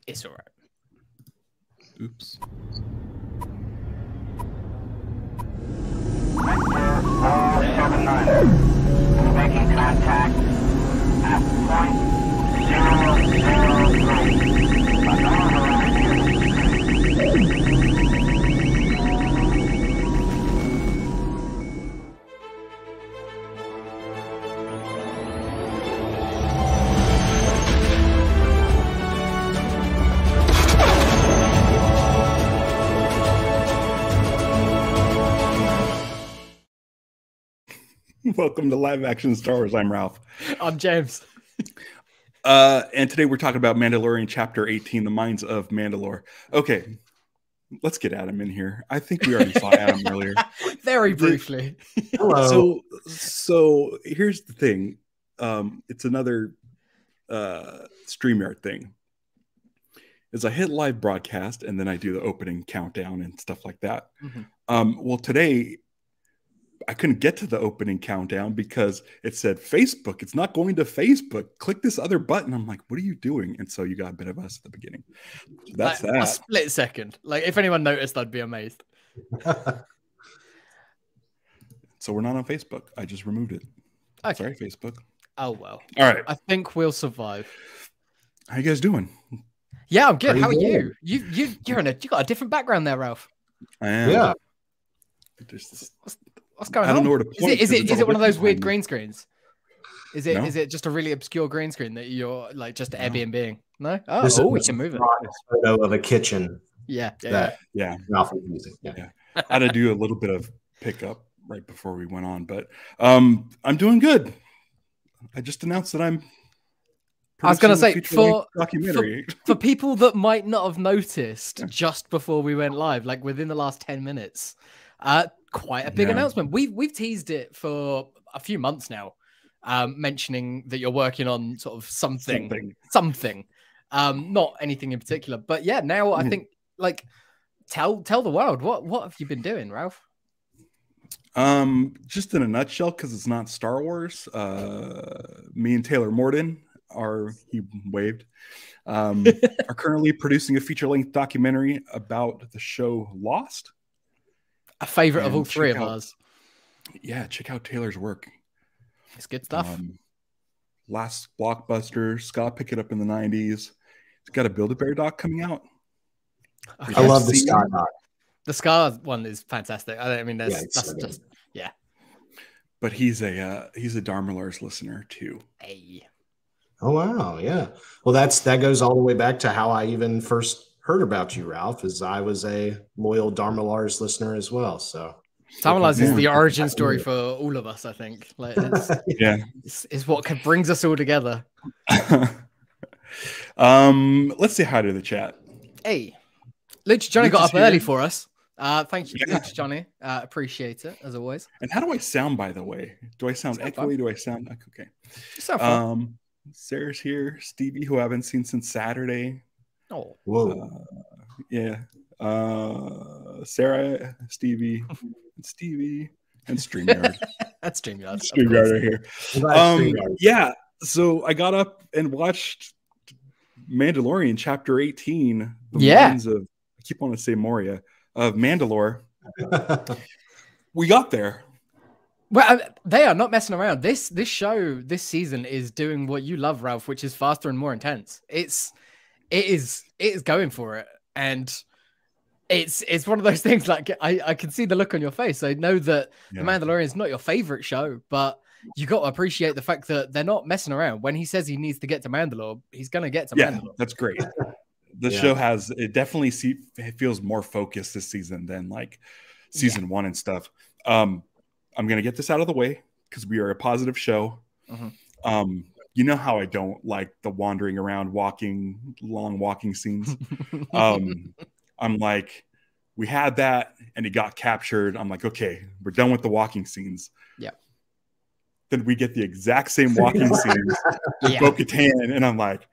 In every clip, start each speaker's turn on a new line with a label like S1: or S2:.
S1: It's all right.
S2: Oops.
S3: All 7-9ers making contact at point 009.
S2: Welcome to Live Action Star Wars. I'm Ralph.
S1: I'm James.
S2: And today we're talking about Mandalorian Chapter 18, The Mines of Mandalore. Okay, let's get Adam in here. I think we already saw Adam earlier.
S1: Very briefly.
S2: Hello. So here's the thing. It's another StreamYard thing. Is I hit live broadcast and then I do the opening countdown and stuff like that.
S1: Mm-hmm.
S2: Well, today I couldn't get to the opening countdown because it said Facebook. It's not going to Facebook. Click this other button. I'm like, what are you doing? And so you got a bit of us at the beginning. So that's
S1: like,
S2: that.
S1: A split second. Like, if anyone noticed, I'd be amazed.
S2: So we're not on Facebook. I just removed it.
S1: Okay.
S2: Sorry, Facebook.
S1: Oh, well.
S2: All right.
S1: I think we'll survive.
S2: How you guys doing?
S1: Yeah, I'm good.
S4: Pretty
S1: How are
S4: good.
S1: you? You got a different background there, Ralph.
S2: I am.
S4: Yeah.
S1: What's going on?
S2: I don't know where to point.
S1: Is it one of those weird
S2: behind me.
S1: green screens? Is it
S2: No.
S1: is it just a really obscure green screen that you're like just Airbnb? No?
S4: This
S1: Oh, we
S4: is
S1: can move it.
S4: a photo of a kitchen
S1: Yeah.
S4: that
S2: Yeah.
S4: Ralph is using. Yeah.
S2: I had to do a little bit of pickup right before we went on, but I'm doing good. I just announced that I'm
S1: I was going to
S2: producing a
S1: say,
S2: feature-length documentary.
S1: for people that might not have noticed just before we went live, like within the last 10 minutes, quite a big announcement. We've teased it for a few months now, mentioning that you're working on sort of something. Not anything in particular, but yeah, now I think like tell the world what have you been doing, Ralph?
S2: Just in a nutshell, because it's not Star Wars. Me and Taylor Morden are currently producing a feature-length documentary about the show Lost.
S1: A favorite of
S2: And
S1: all three of
S2: check out-
S1: ours.
S2: Yeah, check out Taylor's work.
S1: It's good stuff.
S2: Last blockbuster, Scott picked it up in the 90s. He's got a Build-A-Bear doc coming out.
S4: I love the Sky Doc.
S1: The Scar one is fantastic. I mean,
S4: Yeah,
S1: that's
S4: so good.
S1: just
S2: But he's a Dharma Lars listener too.
S1: hey.
S4: Oh wow, yeah. Well, that goes all the way back to how I even first heard about you, Ralph. As I was a loyal Dharma Lars listener as well. So
S1: Samalaz is
S2: Yeah.
S1: the origin story for all of us, I think. Like,
S2: Yeah.
S1: it's what brings us all together.
S2: Let's say hi to the chat.
S1: Hey, Luch Johnny got
S2: Luch is
S1: up early
S2: here.
S1: for us. Thank you,
S2: Yeah.
S1: Luch Johnny. Appreciate it as always.
S2: And how do I sound, by the way? Do I sound
S1: Sound
S2: echoey? Do I sound okay?
S1: So far.
S2: Sarah's here. Stevie, who I haven't seen since Saturday.
S1: Oh,
S4: whoa.
S2: Yeah. Sarah, Stevie, and StreamYard.
S1: that's StreamYard.
S2: StreamYard are here.
S4: I'm glad StreamYard-
S2: Yeah. So I got up and watched Mandalorian Chapter 18. The
S1: Yeah.
S2: Mines of, I keep wanting to say Moria, of Mandalore. We got there.
S1: Well, they are not messing around. This show, this season is doing what you love, Ralph, which is faster and more intense. It is going for it, and it's one of those things. Like I can see the look on your face. I know that
S2: Yeah.
S1: The Mandalorian is not your favorite show, but you got to appreciate the fact that they're not messing around. When he says he needs to get to Mandalore, he's gonna get to
S2: Yeah,
S1: Mandalore.
S2: that's great. The
S4: Yeah.
S2: show it definitely it feels more focused this season than like season one and stuff. I'm gonna get this out of the way because we are a positive show.
S1: Mhm.
S2: You know how I don't like the wandering around, long walking scenes. I'm like, we had that and it got captured. I'm like, okay, we're done with the walking scenes.
S1: Yeah.
S2: Then we get the exact same walking scenes with
S1: Yeah.
S2: Bo-Katan, and I'm like,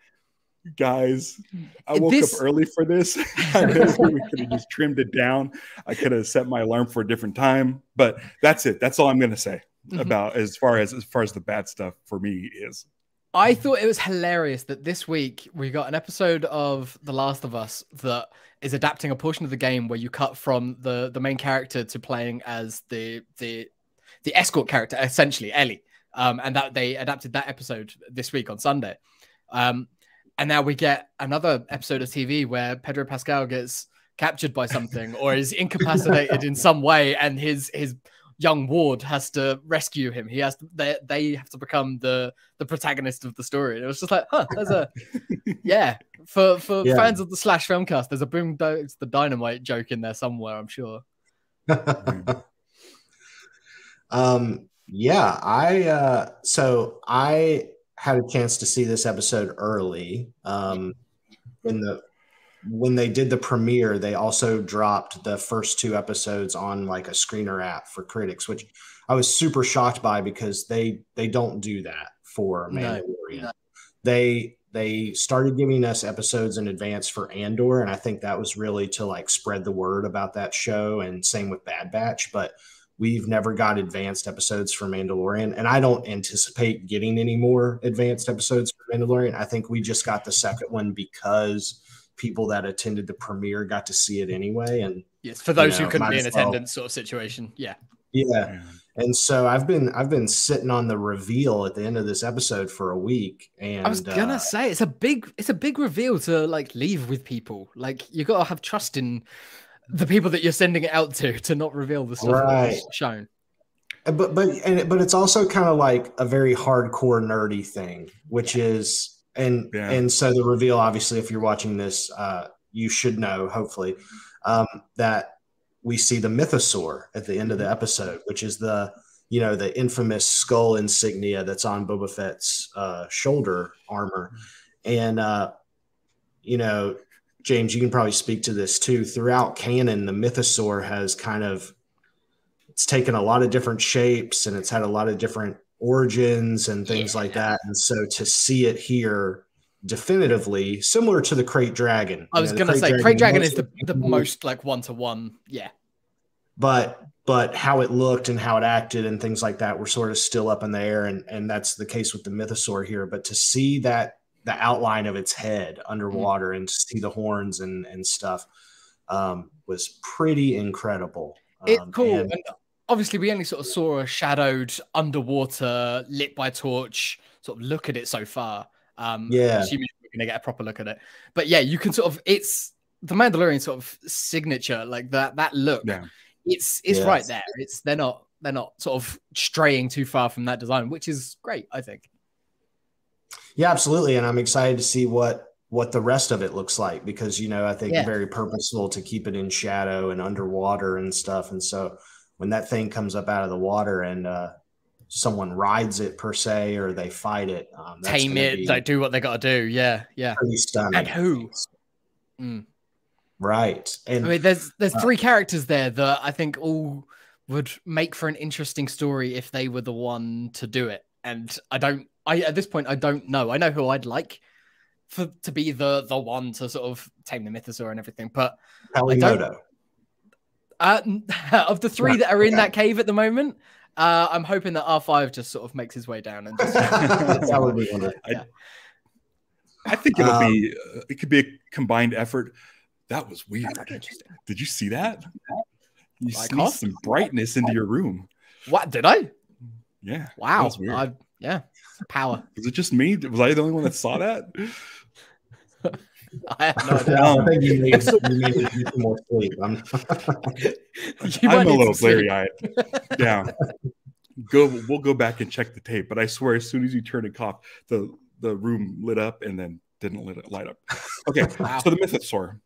S2: guys, I woke
S1: This-
S2: up early for this. I know we could have just trimmed it down. I could have set my alarm for a different time, but that's it. That's all I'm going to say
S1: Mhm.
S2: about as far as the bad stuff for me is.
S1: I thought it was hilarious that this week we got an episode of The Last of Us that is adapting a portion of the game where you cut from the main character to playing as the escort character, essentially Ellie. And that they adapted that episode this week on Sunday. And now we get another episode of TV where Pedro Pascal gets captured by something or is incapacitated in some way, and his young ward has to rescue him. They have to become the protagonist of the story. And it was just like, there's a for fans of the Slash Filmcast, there's a Boom Goes the Dynamite joke in there somewhere, I'm sure.
S4: So I had a chance to see this episode early. When they did the premiere, they also dropped the first 2 episodes on like a screener app for critics, which I was super shocked by because they don't do that for Mandalorian. No. They started giving us episodes in advance for Andor, and I think that was really to like spread the word about that show, and same with Bad Batch, but we've never got advanced episodes for Mandalorian, and I don't anticipate getting any more advanced episodes for Mandalorian. I think we just got the second one because people that attended the premiere got to see it anyway. And
S1: yes, for those who couldn't be in attendance sort of situation. Yeah.
S4: And so I've been sitting on the reveal at the end of this episode for a week. And
S1: I was gonna say it's a big reveal to like leave with people. Like you gotta have trust in the people that you're sending it out to not reveal the stuff that's shown.
S4: But it's also kind of like a very hardcore nerdy thing, which is and so the reveal, obviously, if you're watching this, you should know, hopefully, that we see the mythosaur at the end of the episode, which is the infamous skull insignia that's on Boba Fett's shoulder armor. And James, you can probably speak to this too. Throughout canon, the mythosaur has it's taken a lot of different shapes, and it's had a lot of different origins and things like that. And so to see it here definitively, similar to the Crate Dragon.
S1: I was going to say Crate Dragon is the most like one-to-one. Yeah.
S4: But how it looked and how it acted and things like that were sort of still up in the air. And that's the case with the mythosaur here. But to see that the outline of its head underwater and to see the horns and stuff was pretty incredible.
S1: It's cool. And obviously, we only sort of saw a shadowed underwater, lit by torch sort of look at it so far. Assuming we're going to get a proper look at it. But yeah, you can it's the Mandalorian sort of signature, like that look. Yeah. It's right there. They're not sort of straying too far from that design, which is great, I think.
S4: Yeah, absolutely. And I'm excited to see what the rest of it looks like, because, I think very purposeful to keep it in shadow and underwater and stuff. And so when that thing comes up out of the water and someone rides it per se, or they fight it,
S1: tame it, they do what they got to do. Yeah.
S4: Pretty stunning.
S1: And who?
S4: Right. And
S1: I mean, there's 3 characters there that I think all would make for an interesting story if they were the one to do it. And at this point, I don't know. I know who I'd like to be the one to sort of tame the mythosaur and everything, but
S4: Pelimoto.
S1: Of the 3 that are in that cave at the moment, I'm hoping that R5 just sort of makes his way down and just
S4: that would be one.
S2: I think it could be a combined effort. That was weird. Did you see that? You sneaked some brightness into your room.
S1: What did I?
S2: Yeah.
S1: Wow.
S2: That was weird.
S1: Power.
S2: Was it just me? Was I the only one that saw that?
S1: I have no idea.
S4: I think you need more sleep.
S2: I'm a little blurry-eyed. Yeah. We'll go back and check the tape, but I swear as soon as you turned a cough, the room lit up and then didn't light up. Okay. Wow. So the mythosaur.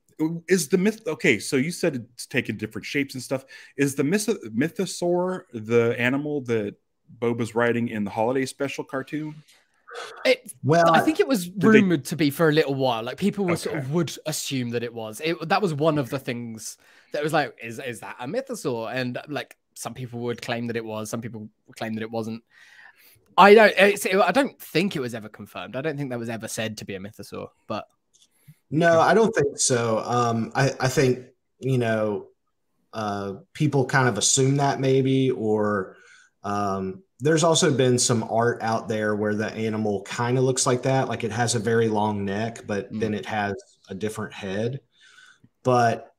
S2: Is the myth okay? So you said it's taken different shapes and stuff. Is the mythosaur the animal that Boba's riding in the holiday special cartoon?
S1: I think it was rumored to be for a little while. Like people were sort of would assume that it was. That was one of the things that was like, is that a mythosaur? And like some people would claim that it was. Some people would claim that it wasn't. I don't think it was ever confirmed. I don't think that was ever said to be a mythosaur. But
S4: no, I don't think so. I think people kind of assume that maybe, or There's also been some art out there where the animal kind of looks like that. Like it has a very long neck, but then it has a different head. But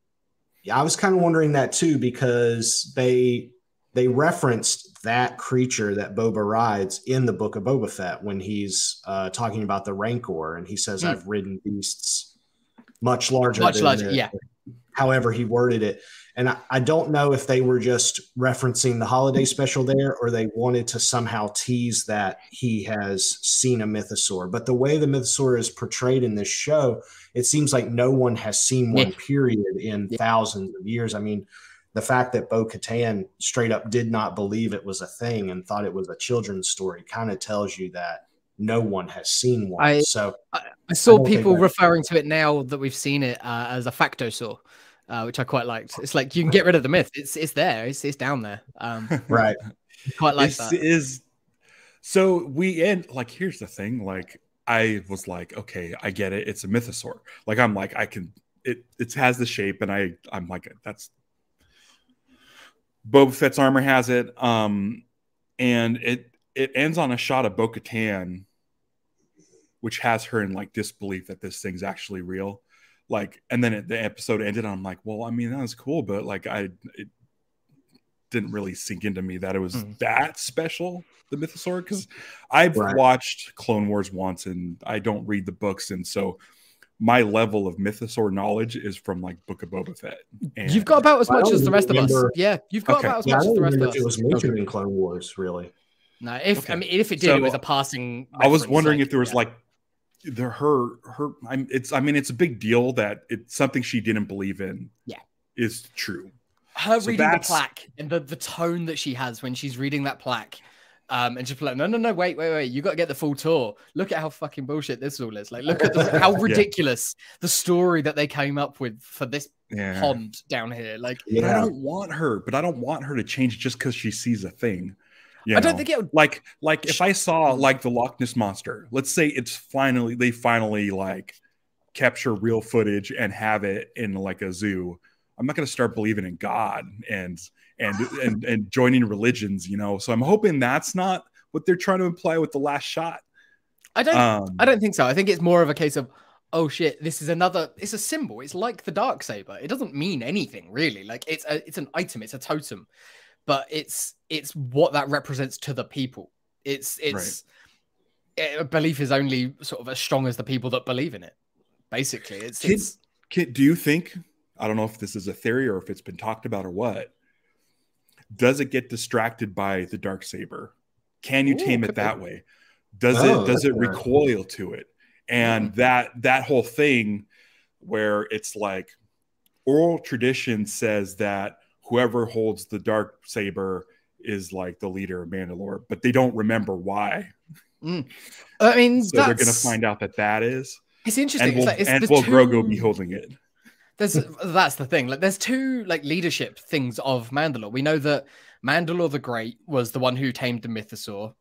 S4: I was kind of wondering that too, because they referenced that creature that Boba rides in the Book of Boba Fett when he's talking about the Rancor, and he says, "I've ridden beasts much larger than
S1: yeah."
S4: However he worded it. And I don't know if they were just referencing the holiday special there, or they wanted to somehow tease that he has seen a mythosaur. But the way the mythosaur is portrayed in this show, it seems like no one has seen one, period, in thousands of years. I mean, the fact that Bo-Katan straight up did not believe it was a thing and thought it was a children's story kind of tells you that no one has seen one.
S1: I saw people referring to it now that we've seen it as a factosaur. Which I quite liked. It's like you can get rid of the myth. It's there. It's down there.
S4: Right.
S1: Quite like that.
S2: So we end like, here's the thing. Like I was like, okay, I get it. It's a mythosaur. Like I'm like, I can. It has the shape, and I'm like, that's Boba Fett's armor has it. And it ends on a shot of Bo-Katan, which has her in like disbelief that this thing's actually real. Like, and then the episode ended. And I'm like, well, I mean, that was cool, but like, it didn't really sink into me that it was that special, the mythosaur. Because I've watched Clone Wars once, and I don't read the books, and so my level of mythosaur knowledge is from like Book of Boba Fett. And
S1: you've got about as much as the rest of us. Yeah, you've got about as much as the rest of us.
S4: It was mentioned in Clone Wars, really.
S1: No, I mean, if it did, it was a passing.
S2: I was wondering if there was like. It's a big deal that it's something she didn't believe in.
S1: Yeah,
S2: is true.
S1: Her reading the plaque and the tone that she has when she's reading that plaque, and just like, no, wait, you got to get the full tour. Look at how fucking bullshit this all is. Like, look at how ridiculous the story that they came up with for this pond down here. Like,
S2: I don't want her to change just because she sees a thing.
S1: I don't think it would
S2: like if I saw like the Loch Ness monster, let's say they finally like capture real footage and have it in like a zoo. I'm not going to start believing in God and joining religions, you know? So I'm hoping that's not what they're trying to imply with the last shot.
S1: I don't think so. I think it's more of a case of, oh shit, it's a symbol. It's like the Darksaber. It doesn't mean anything really. Like it's an item, it's a totem. But it's what that represents to the people. Belief is only sort of as strong as the people that believe in it. Basically,
S2: do you think? I don't know if this is a theory or if it's been talked about or what. Does it get distracted by the Darksaber? Can you tame it that way? Does it recoil to it? And that whole thing where it's like oral tradition says that whoever holds the Darksaber is like the leader of Mandalore, but they don't remember why.
S1: I mean,
S2: so they're going to find out that is.
S1: It's interesting.
S2: And will Grogu be holding it?
S1: That's the thing. Like, there's two like leadership things of Mandalore. We know that Mandalore the Great was the one who tamed the mythosaur,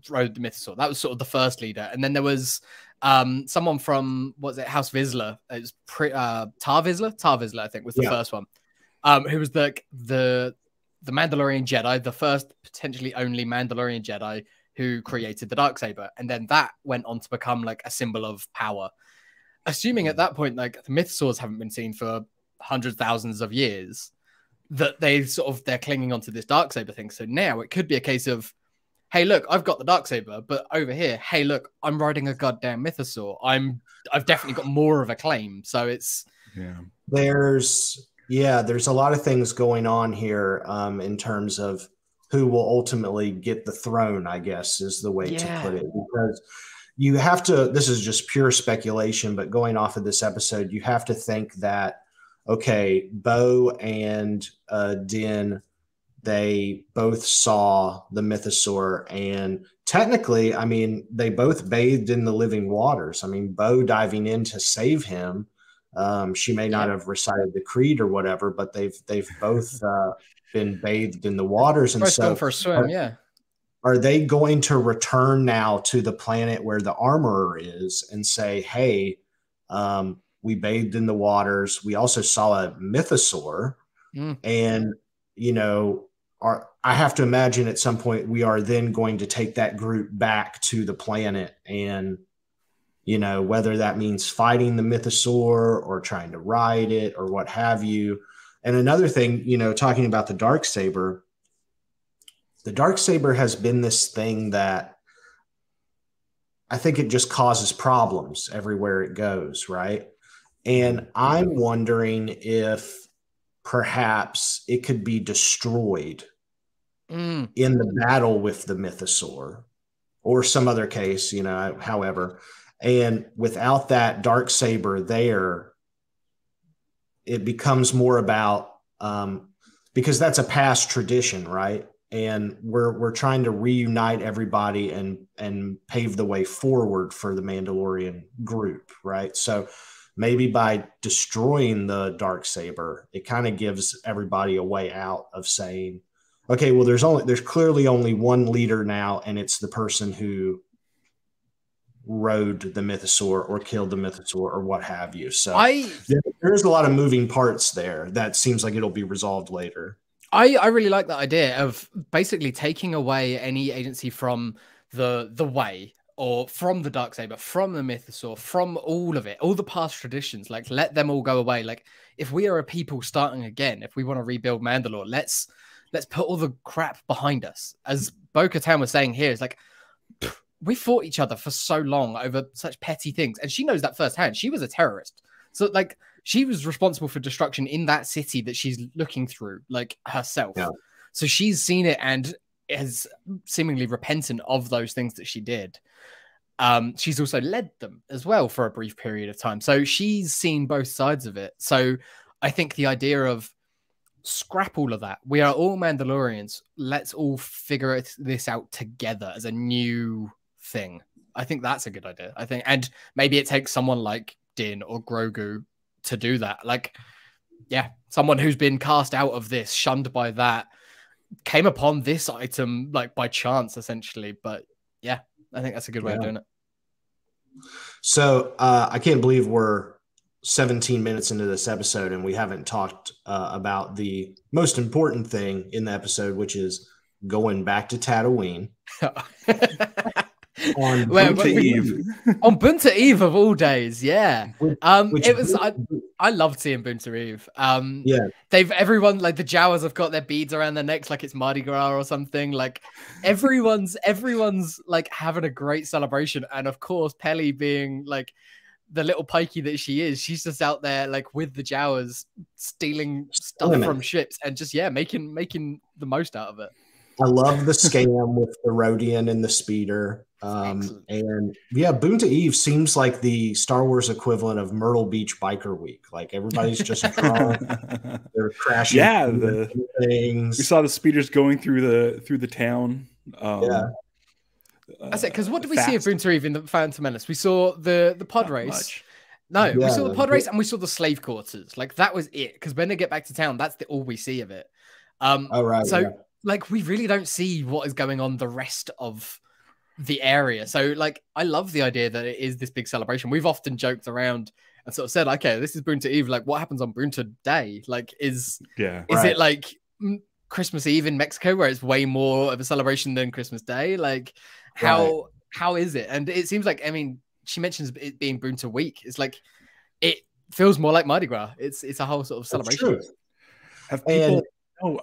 S1: rode the mythosaur. That was sort of the first leader, and then there was someone from House Vizsla. It was Tar Vizsla, I think, was the first one. Who was the Mandalorian Jedi, the first potentially only Mandalorian Jedi who created the Darksaber, and then that went on to become like a symbol of power. Assuming at that point, like the mythosaurs haven't been seen for hundreds, thousands of years, that they're clinging onto this Darksaber thing. So now it could be a case of, hey, look, I've got the Darksaber, but over here, hey, look, I'm riding a goddamn mythosaur. I've definitely got more of a claim. So it's
S4: there's a lot of things going on here in terms of who will ultimately get the throne, I guess is the way to put it. Because you have to, this is just pure speculation, but going off of this episode, you have to think that, okay, Bo and Din, they both saw the mythosaur, and technically, I mean, they both bathed in the living waters. I mean, Bo diving in to save him, she may not have recited the creed or whatever, but they've both been bathed in the waters. And so
S1: for a swim,
S4: are they going to return now to the planet where the armorer is and say, hey, we bathed in the waters. We also saw a mythosaur. And, you know, I have to imagine at some point we are then going to take that group back to the planet, and whether that means fighting the mythosaur or trying to ride it or what have you. And another thing, talking about the Darksaber has been this thing that I think it just causes problems everywhere it goes, right? And I'm wondering if perhaps it could be destroyed in the battle with the mythosaur or some other case, however. And without that Darksaber there, it becomes more about because that's a past tradition, right? And we're trying to reunite everybody and pave the way forward for the Mandalorian group, right? So maybe by destroying the Darksaber, it kind of gives everybody a way out of saying, okay, well, there's clearly only one leader now, and it's the person who rode the mythosaur or killed the mythosaur or what have you. So there's a lot of moving parts there that seems like it'll be resolved later.
S1: I really like that idea of basically taking away any agency from the way, or from the Darksaber, from the mythosaur, from all of it, all the past traditions. Like, let them all go away. Like, if we are a people starting again, if we want to rebuild Mandalore, let's put all the crap behind us. As Bo-Katan was saying here, it's like, we fought each other for so long over such petty things, and she knows that firsthand. She was a terrorist, so like, she was responsible for destruction in that city that she's looking through, like, herself. Yeah. So she's seen it and is seemingly repentant of those things that she did. She's also led them as well for a brief period of time. So she's seen both sides of it. So I think the idea of scrap all of that. We are all Mandalorians. Let's all figure this out together as a new thing. I think that's a good idea. And maybe it takes someone like Din or Grogu to do that. Like, yeah, someone who's been cast out of this, shunned by that, came upon this item like by chance, essentially. But yeah, I think that's a good way of doing it.
S4: So I can't believe we're 17 minutes into this episode and we haven't talked about the most important thing in the episode, which is going back to Tatooine.
S1: On Bunta Eve. On Bunta Eve of all days, yeah. I loved seeing Bunta Eve. Everyone, like, the Jawas have got their beads around their necks like it's Mardi Gras or something. Like, everyone's like having a great celebration. And of course, Peli, being like the little pikey that she is, she's just out there like with the Jawas stealing stuff from ships and just making the most out of it.
S4: I love the scam with the Rodian and the speeder. And yeah, Bunta Eve seems like the Star Wars equivalent of Myrtle Beach Biker Week. Like, everybody's just drunk, they're crashing.
S2: Yeah, things. We saw the speeders going through the town.
S1: That's it. Because what did we see of Bunta Eve in the Phantom Menace? We saw the pod race. No, we saw the pod race and we saw the slave quarters. Like, that was it. Because when they get back to town, that's all we see of it. Like, we really don't see what is going on the rest of the area. So, like, I love the idea that it is this big celebration. We've often joked around and sort of said, okay, this is Bunta Eve. Like, what happens on Bunta Day? Like, is it like Christmas Eve in Mexico where it's way more of a celebration than Christmas Day? Like, how is it? And it seems like, I mean, she mentions it being Bunta Week. It's like, it feels more like Mardi Gras. It's a whole sort of celebration.
S2: Have people...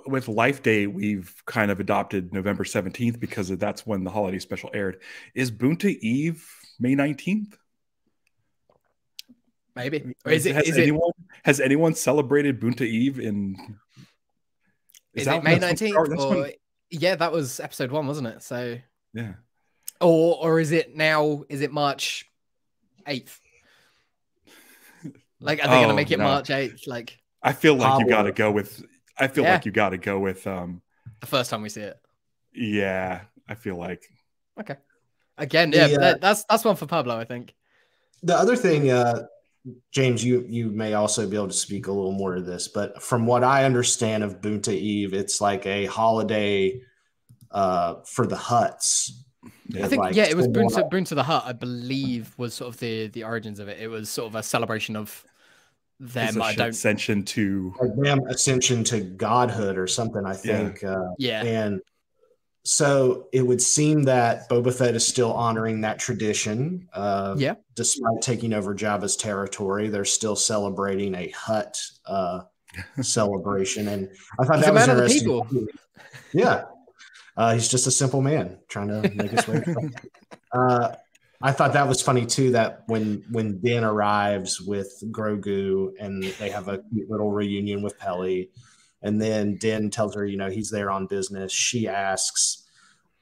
S2: with Life Day, we've kind of adopted November 17th because that's when the holiday special aired. Is Bunta Eve May 19th?
S1: Maybe.
S2: Or has anyone celebrated Bunta Eve in...
S1: Is it May 19th? Yeah, that was episode 1, wasn't it? So yeah. Or is it now? Is it March 8th? Like, are they going to make it March 8th? Like,
S2: I feel like you got to go with. I feel like you got to go with
S1: the first time we see it.
S2: Yeah, I feel like.
S1: Okay. Again, that's one for Pablo, I think.
S4: The other thing, James, you may also be able to speak a little more to this, but from what I understand of Bunta Eve, it's like a holiday for the Hutts.
S1: I think, it was Bunta the Hutt, I believe, was sort of the origins of it. It was sort of a celebration of them. I don't
S2: ascension to
S4: ascension to godhood or something, I think.
S1: Yeah.
S4: And so it would seem that Boba Fett is still honoring that tradition. Despite taking over Jabba's territory, they're still celebrating a Hutt celebration. And I thought that was interesting. Yeah. He's just a simple man trying to make his way. I thought that was funny too, that when Din arrives with Grogu and they have a cute little reunion with Peli, and then Din tells her, he's there on business. She asks,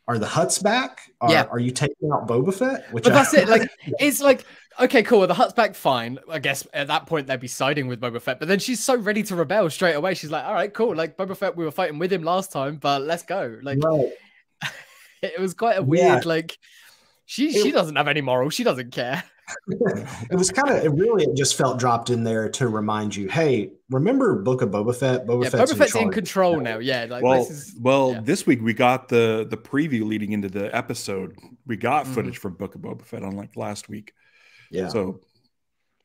S4: "Are the Hutts back? Are you taking out Boba Fett?"
S1: But that's it. Like, it's like, okay, cool. The Hutts back, fine. I guess at that point they'd be siding with Boba Fett. But then she's so ready to rebel straight away. She's like, "All right, cool. Like Boba Fett, we were fighting with him last time, but let's go." Like, it was quite a weird. Like, she doesn't have any morals. She doesn't care.
S4: It just felt dropped in there to remind you, hey, remember Book of Boba Fett? Boba
S1: Fett's in control now. Yeah. Like,
S2: this week we got the preview leading into the episode. We got footage from Book of Boba Fett, unlike last week.
S4: Yeah.
S2: So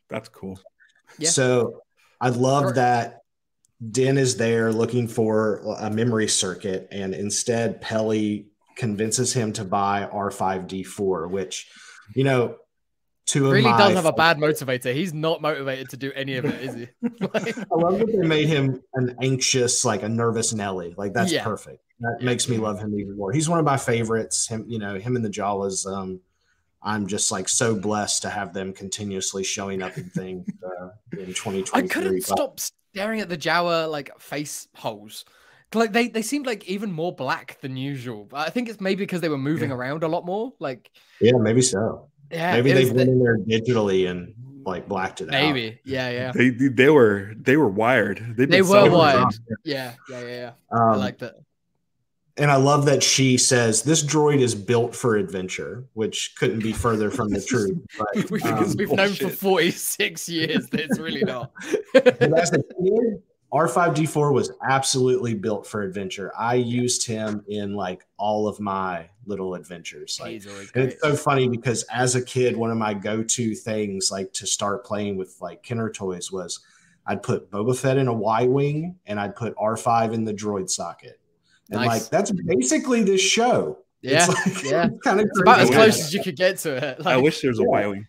S2: that's cool.
S4: Yeah. So I love that Din is there looking for a memory circuit, and instead Peli convinces him to buy R5D4, which,
S1: really does have a bad motivator. He's not motivated to do any of it, is he?
S4: I love that they made him an anxious, like a nervous Nelly. Like, that's perfect. That makes me love him even more. He's one of my favorites. Him and the Jawas. I'm just like so blessed to have them continuously showing up in things in 2023.
S1: I couldn't stop staring at the Jawa like face holes. Like they seemed like even more black than usual. I think it's maybe because they were moving around a lot more. Like,
S4: yeah, maybe so. Yeah, maybe they went in there digitally and like blacked it out.
S1: Maybe, yeah.
S2: They were wired.
S1: They were wired. Yeah. I like that.
S4: And I love that she says this droid is built for adventure, which couldn't be further from the truth. But,
S1: we've known for 46 years that it's really not.
S4: As a kid, R5D4 was absolutely built for adventure. I used him in like all of my little adventures. Like, and it's so funny because as a kid, one of my go-to things like to start playing with like Kenner toys was I'd put Boba Fett in a Y-wing and I'd put R5 in the droid socket. And like that's basically this show.
S1: Yeah,
S4: it's kind of
S1: about as close as you could get to it.
S2: Like, I wish there was a Y-wing.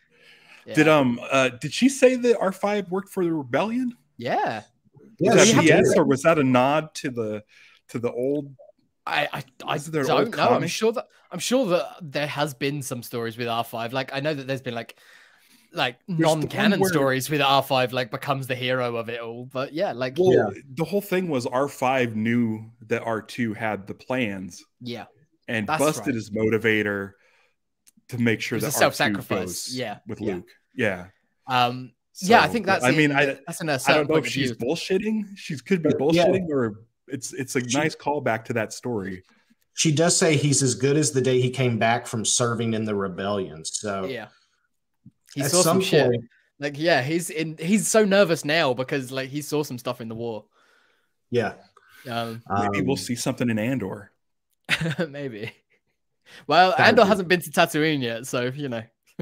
S2: Yeah. Did she say that R5 worked for the rebellion?
S1: Yeah.
S2: Was that BS, or was that a nod to the old?
S1: I don't know. I'm sure that there has been some stories with R5. Like, I know that there's been like non-canon stories with R5 like becomes the hero of it all. But yeah, like
S2: the whole thing was R5 knew that R2 had the plans.
S1: Yeah.
S2: And busted his motivator to make sure that R2
S1: self-sacrifice.
S2: With Luke. Yeah.
S1: So, I think that's.
S2: I don't know if she's bullshitting. She could be bullshitting, or it's a nice callback to that story.
S4: She does say he's as good as the day he came back from serving in the rebellion. So
S1: he saw some shit. Like, he's so nervous now because like he saw some stuff in the war.
S4: Yeah.
S2: Maybe we'll see something in Andor.
S1: Maybe. Well, Andor hasn't been to Tatooine yet, so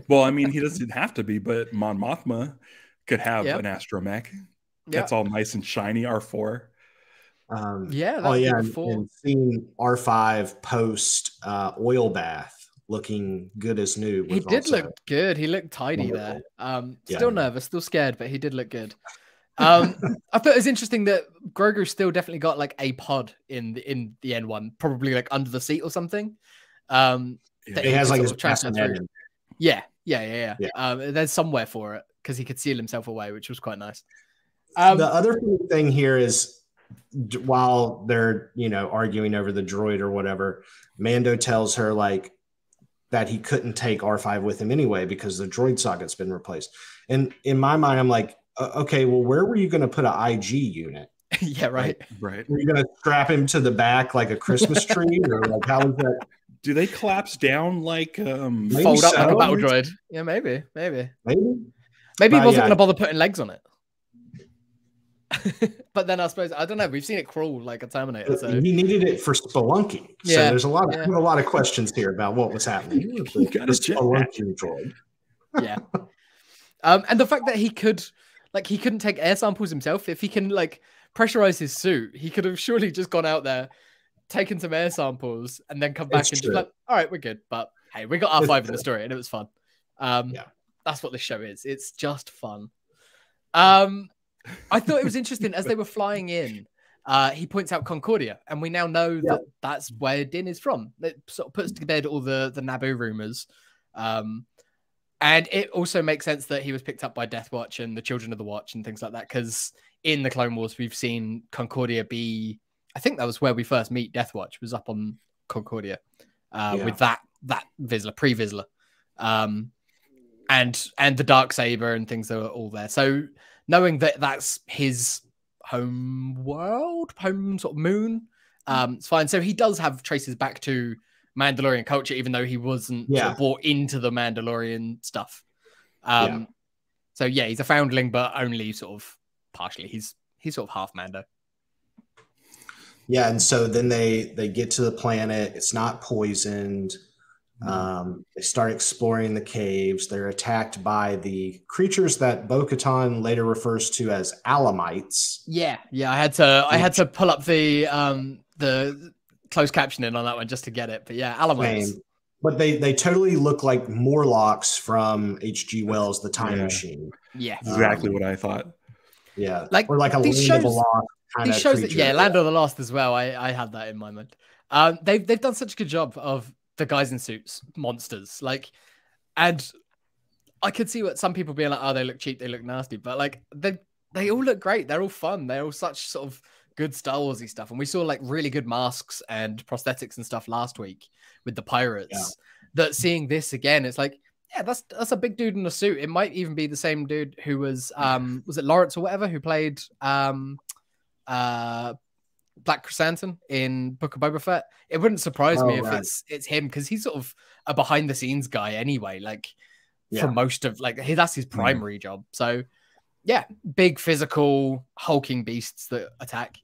S2: Well, I mean, he doesn't have to be, but Mon Mothma could have an astromech. That's all nice and shiny. R4.
S4: And seeing R5 post oil bath looking good as new.
S1: He did look good. He looked tidy there. Still nervous, still scared, but he did look good. I thought it was interesting that Grogu still definitely got like a pod in the N1, probably like under the seat or something.
S4: That he has like his transfer through.
S1: Yeah. There's somewhere for it because he could seal himself away, which was quite nice.
S4: The other thing here is while they're arguing over the droid or whatever, Mando tells her like that he couldn't take R5 with him anyway because the droid socket's been replaced. And in my mind, I'm like, okay, well, where were you going to put an IG unit?
S1: Yeah, right.
S2: Right.
S4: Were you going to strap him to the back like a Christmas tree, or like how is that?
S2: Do they collapse down like
S1: fold up like a battle droid? Yeah, maybe he wasn't going to bother putting legs on it. But then I suppose I don't know. We've seen it crawl like a Terminator. So
S4: he needed it for spelunking. So there's a lot of questions here about what was happening.
S2: He got his
S4: spelunking droid.
S1: Yeah. And the fact that he could Like, he couldn't take air samples himself. If he can, like, pressurize his suit, he could have surely just gone out there, taken some air samples, and then come back and just like, all right, we're good. But hey, we got R5 in the story, and it was fun. That's what this show is. It's just fun. I thought it was interesting as they were flying in. He points out Concordia, and we now know that that's where Din is from. It sort of puts to bed all the Naboo rumors. And it also makes sense that he was picked up by Death Watch and the Children of the Watch and things like that, because in the Clone Wars, we've seen Concordia be, I think that was where we first meet Death Watch, was up on Concordia with that Vizsla, pre-Vizsla. And the Darksaber and things that are all there. So knowing that that's his home world, home sort of moon, it's fine. So he does have traces back to Mandalorian culture, even though he wasn't sort of brought into the Mandalorian stuff. So yeah, he's a foundling, but only sort of partially. He's sort of half Mando.
S4: Yeah, and so then they get to the planet. It's not poisoned. They start exploring the caves. They're attacked by the creatures that Bo-Katan later refers to as Alamites.
S1: Yeah. I had to pull up the closed captioning on that one just to get it. But yeah, Alamites.
S4: But they totally look like Morlocks from H.G. Wells' The Time Machine.
S1: Yeah,
S2: exactly what I thought.
S4: Yeah,
S1: like,
S4: or like a Land of the Lost kind of creature.
S1: Land of the Lost as well. I had that in my mind. They've done such a good job of the guys in suits, monsters, like, and I could see what some people being like, oh, they look cheap, they look nasty, but like they all look great. They're all fun. They're all such sort of good Star Warsy stuff. And we saw like really good masks and prosthetics and stuff last week with the pirates. That seeing this again, it's like, yeah, that's a big dude in a suit. It might even be the same dude who was it Lawrence or whatever, who played Black Chrysanthemum in Book of Boba Fett. It wouldn't surprise me if it's him, because he's sort of a behind the scenes guy anyway, like for most of that's his primary job. So yeah, big physical hulking beasts that attack.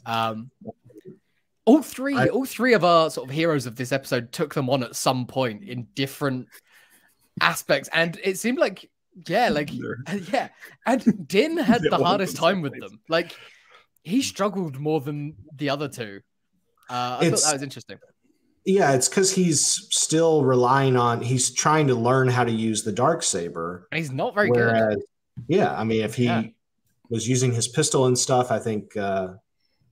S1: All three of our sort of heroes of this episode took them on at some point in different aspects, and it seemed like and Din had the hardest time with them. Like, he struggled more than the other two. I thought that was interesting.
S4: Yeah, it's because he's still he's trying to learn how to use the Darksaber.
S1: And he's not very good.
S4: Yeah, I mean, if he was using his pistol and stuff, I think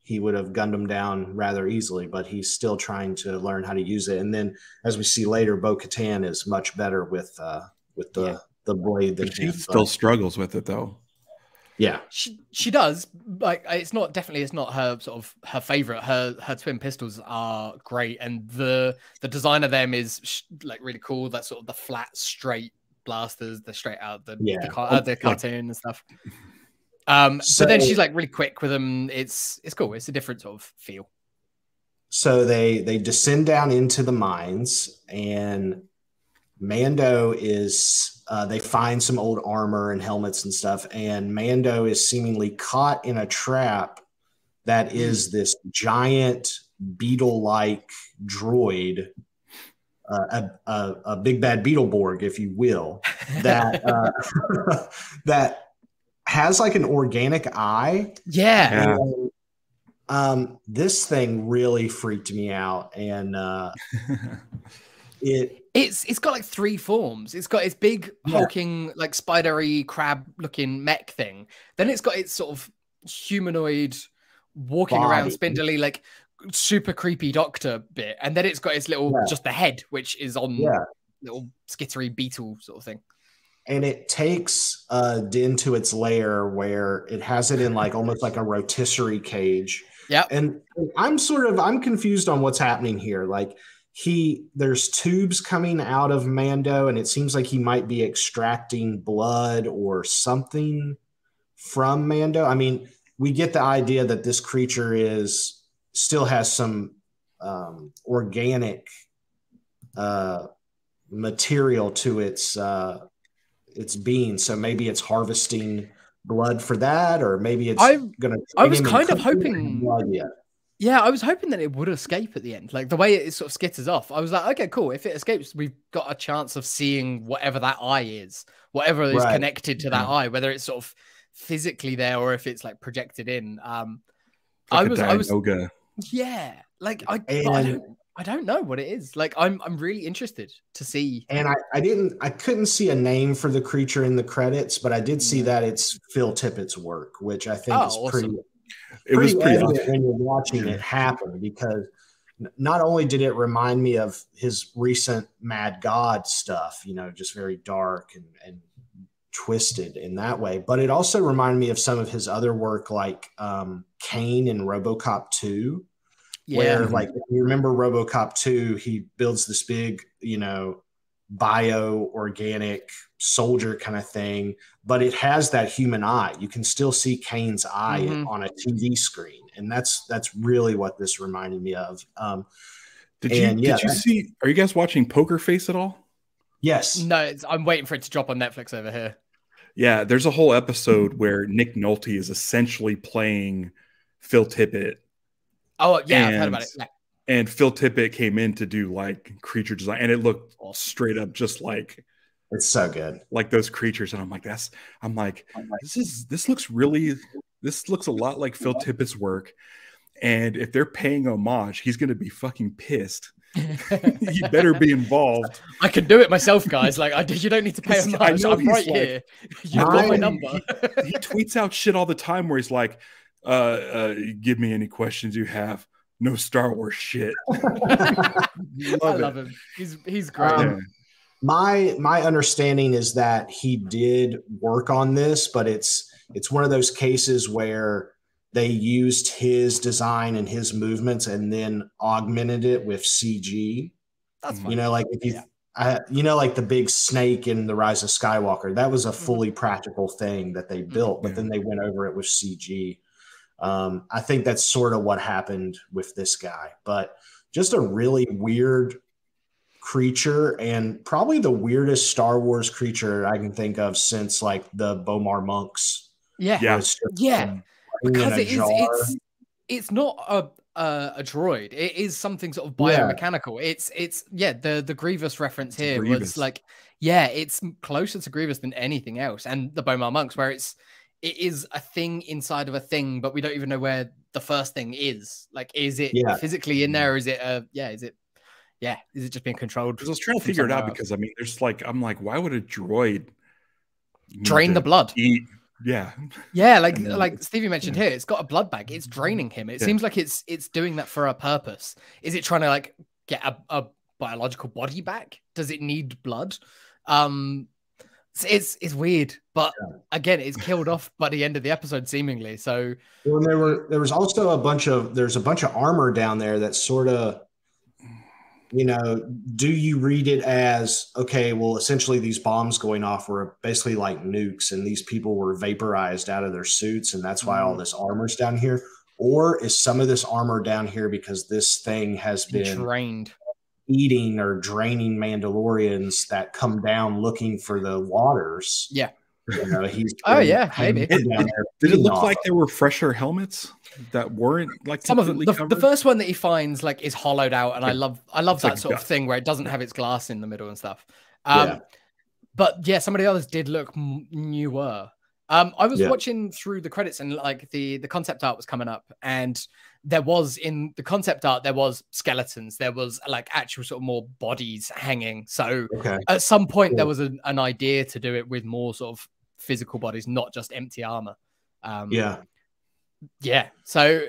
S4: he would have gunned him down rather easily, but he's still trying to learn how to use it. And then, as we see later, Bo-Katan is much better with the blade than
S2: he still struggles with it, though.
S4: Yeah,
S1: she does. Like, it's not her sort of her favorite. Her twin pistols are great, and the design of them is like really cool. That sort of the flat, straight blasters, the straight out the cartoon and stuff. But then she's like really quick with them. It's cool. It's a different sort of feel.
S4: So they descend down into the mines, and Mando is. They find some old armor and helmets and stuff, and Mando is seemingly caught in a trap that is this giant beetle-like droid, a big bad Beetleborg, if you will, that that has like an organic eye.
S1: Yeah.
S4: And, this thing really freaked me out, and
S1: It's got like three forms. It's got its big hulking, like spidery crab looking mech thing. Then it's got its sort of humanoid walking around spindly, like super creepy doctor bit. And then it's got its little just the head, which is on little skittery beetle sort of thing.
S4: And it takes Din to its lair where it has it in like almost like a rotisserie cage.
S1: Yeah.
S4: And I'm confused on what's happening here. Like, there's tubes coming out of Mando, and it seems like he might be extracting blood or something from Mando. I mean, we get the idea that this creature still has some organic material to its being. So maybe it's harvesting blood for that, or maybe it's going to.
S1: I was kind of hoping.
S4: No idea.
S1: Yeah, I was hoping that it would escape at the end. Like the way it sort of skitters off, I was like, okay, cool. If it escapes, we've got a chance of seeing whatever that eye is, whatever is
S4: Right.
S1: connected to that eye, whether it's sort of physically there or if it's like projected in.
S2: Like
S1: I was,
S2: Dianoga.
S1: yeah, like but
S4: And
S1: I don't know what it is. Like I'm really interested to see.
S4: and I couldn't see a name for the creature in the credits, but I did see that it's Phil Tippett's work, which I think is
S1: awesome.
S2: It was pretty
S4: evident
S2: awesome
S4: when you're watching it happen, because not only did it remind me of his recent Mad God stuff, you know, just very dark and twisted in that way, but it also reminded me of some of his other work, like Kane in RoboCop 2, where, like, if you remember RoboCop 2, he builds this big, you know, bio-organic soldier kind of thing, but it has that human eye. You can still see Kane's eye on a TV screen, and that's really what this reminded me of.
S2: Did you see, are you guys watching Poker Face at all?
S4: Yes.
S1: No, I'm waiting for it to drop on Netflix over here.
S2: Yeah, there's a whole episode where Nick Nolte is essentially playing Phil Tippett.
S1: Oh yeah, I've heard about it. Yeah.
S2: And Phil Tippett came in to do like creature design, and it looked straight up just like,
S4: it's so good,
S2: like those creatures. And I'm like, this looks a lot like Phil Tippett's work. And if they're paying homage, he's going to be fucking pissed. You better be involved.
S1: I can do it myself, guys. Like, you don't need to pay homage. I'm right here. You've got my number.
S2: He tweets out shit all the time where he's like, give me any questions you have. No Star Wars shit.
S1: I love him. He's great.
S4: My understanding is that he did work on this, but it's one of those cases where they used his design and his movements and then augmented it with CG.
S1: That's fine.
S4: You know, like if you know, like the big snake in The Rise of Skywalker, that was a fully practical thing that they built, but then they went over it with CG. I think that's sort of what happened with this guy, but just a really weird creature, and probably the weirdest Star Wars creature I can think of since like the Bomar monks.
S1: Yeah. Because it's not a droid. It is something sort of biomechanical. It's the Grievous reference here was like, it's closer to Grievous than anything else. And the Bomar monks, where it is a thing inside of a thing, but we don't even know where the first thing is. Like, is it physically in there? Or is it is it just being controlled?
S2: Because I was trying to figure it out, because I mean, I'm like, why would a droid
S1: drain the blood?
S2: Eat?
S1: Like Stevie mentioned here, it's got a blood bag. It's draining him. It seems like it's doing that for a purpose. Is it trying to like get a biological body back? Does it need blood? It's weird, but again, it's killed off by the end of the episode, seemingly. So
S4: there was also a bunch of armor down there that sort of, you know, do you read it as, okay, well, essentially these bombs going off were basically like nukes and these people were vaporized out of their suits, and that's why all this armor's down here? Or is some of this armor down here because this thing has been
S1: drained,
S4: eating or draining Mandalorians that come down looking for the waters?
S1: Yeah.
S4: You know,
S1: maybe.
S2: Did it look like there were fresher helmets that weren't like
S1: some of them? The first one that he finds like is hollowed out, and I love that sort of thing where it doesn't have its glass in the middle and stuff. But some of the others did look newer. I was watching through the credits, and like the concept art was coming up, and there was in the concept art there was skeletons, there was like actual sort of more bodies hanging. So at some point there was an idea to do it with more sort of physical bodies, not just empty armor. So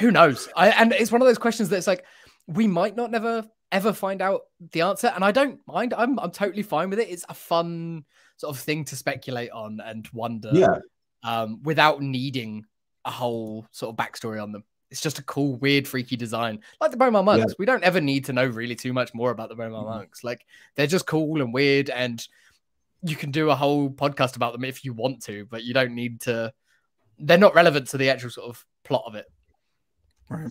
S1: who knows? And it's one of those questions that's like, we might not never ever find out the answer, and I don't mind. I'm totally fine with it. It's a fun sort of thing to speculate on and wonder, without needing a whole sort of backstory on them. It's just a cool, weird, freaky design, like the Bomar monks. We don't ever need to know really too much more about the Bomar monks. Like, they're just cool and weird, and you can do a whole podcast about them if you want to, but you don't need to. They're not relevant to the actual sort of plot of it.
S2: Right.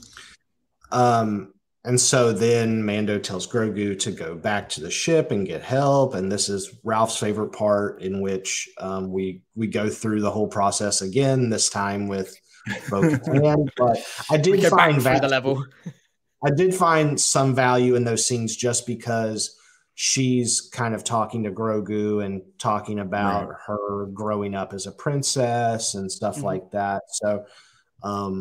S4: And so then Mando tells Grogu to go back to the ship and get help. And this is Ralph's favorite part, in which we go through the whole process again, this time with Bo-Katan, but I did
S1: Go back
S4: find
S1: through the level.
S4: I did find some value in those scenes just because she's kind of talking to Grogu and talking about her growing up as a princess and stuff like that. So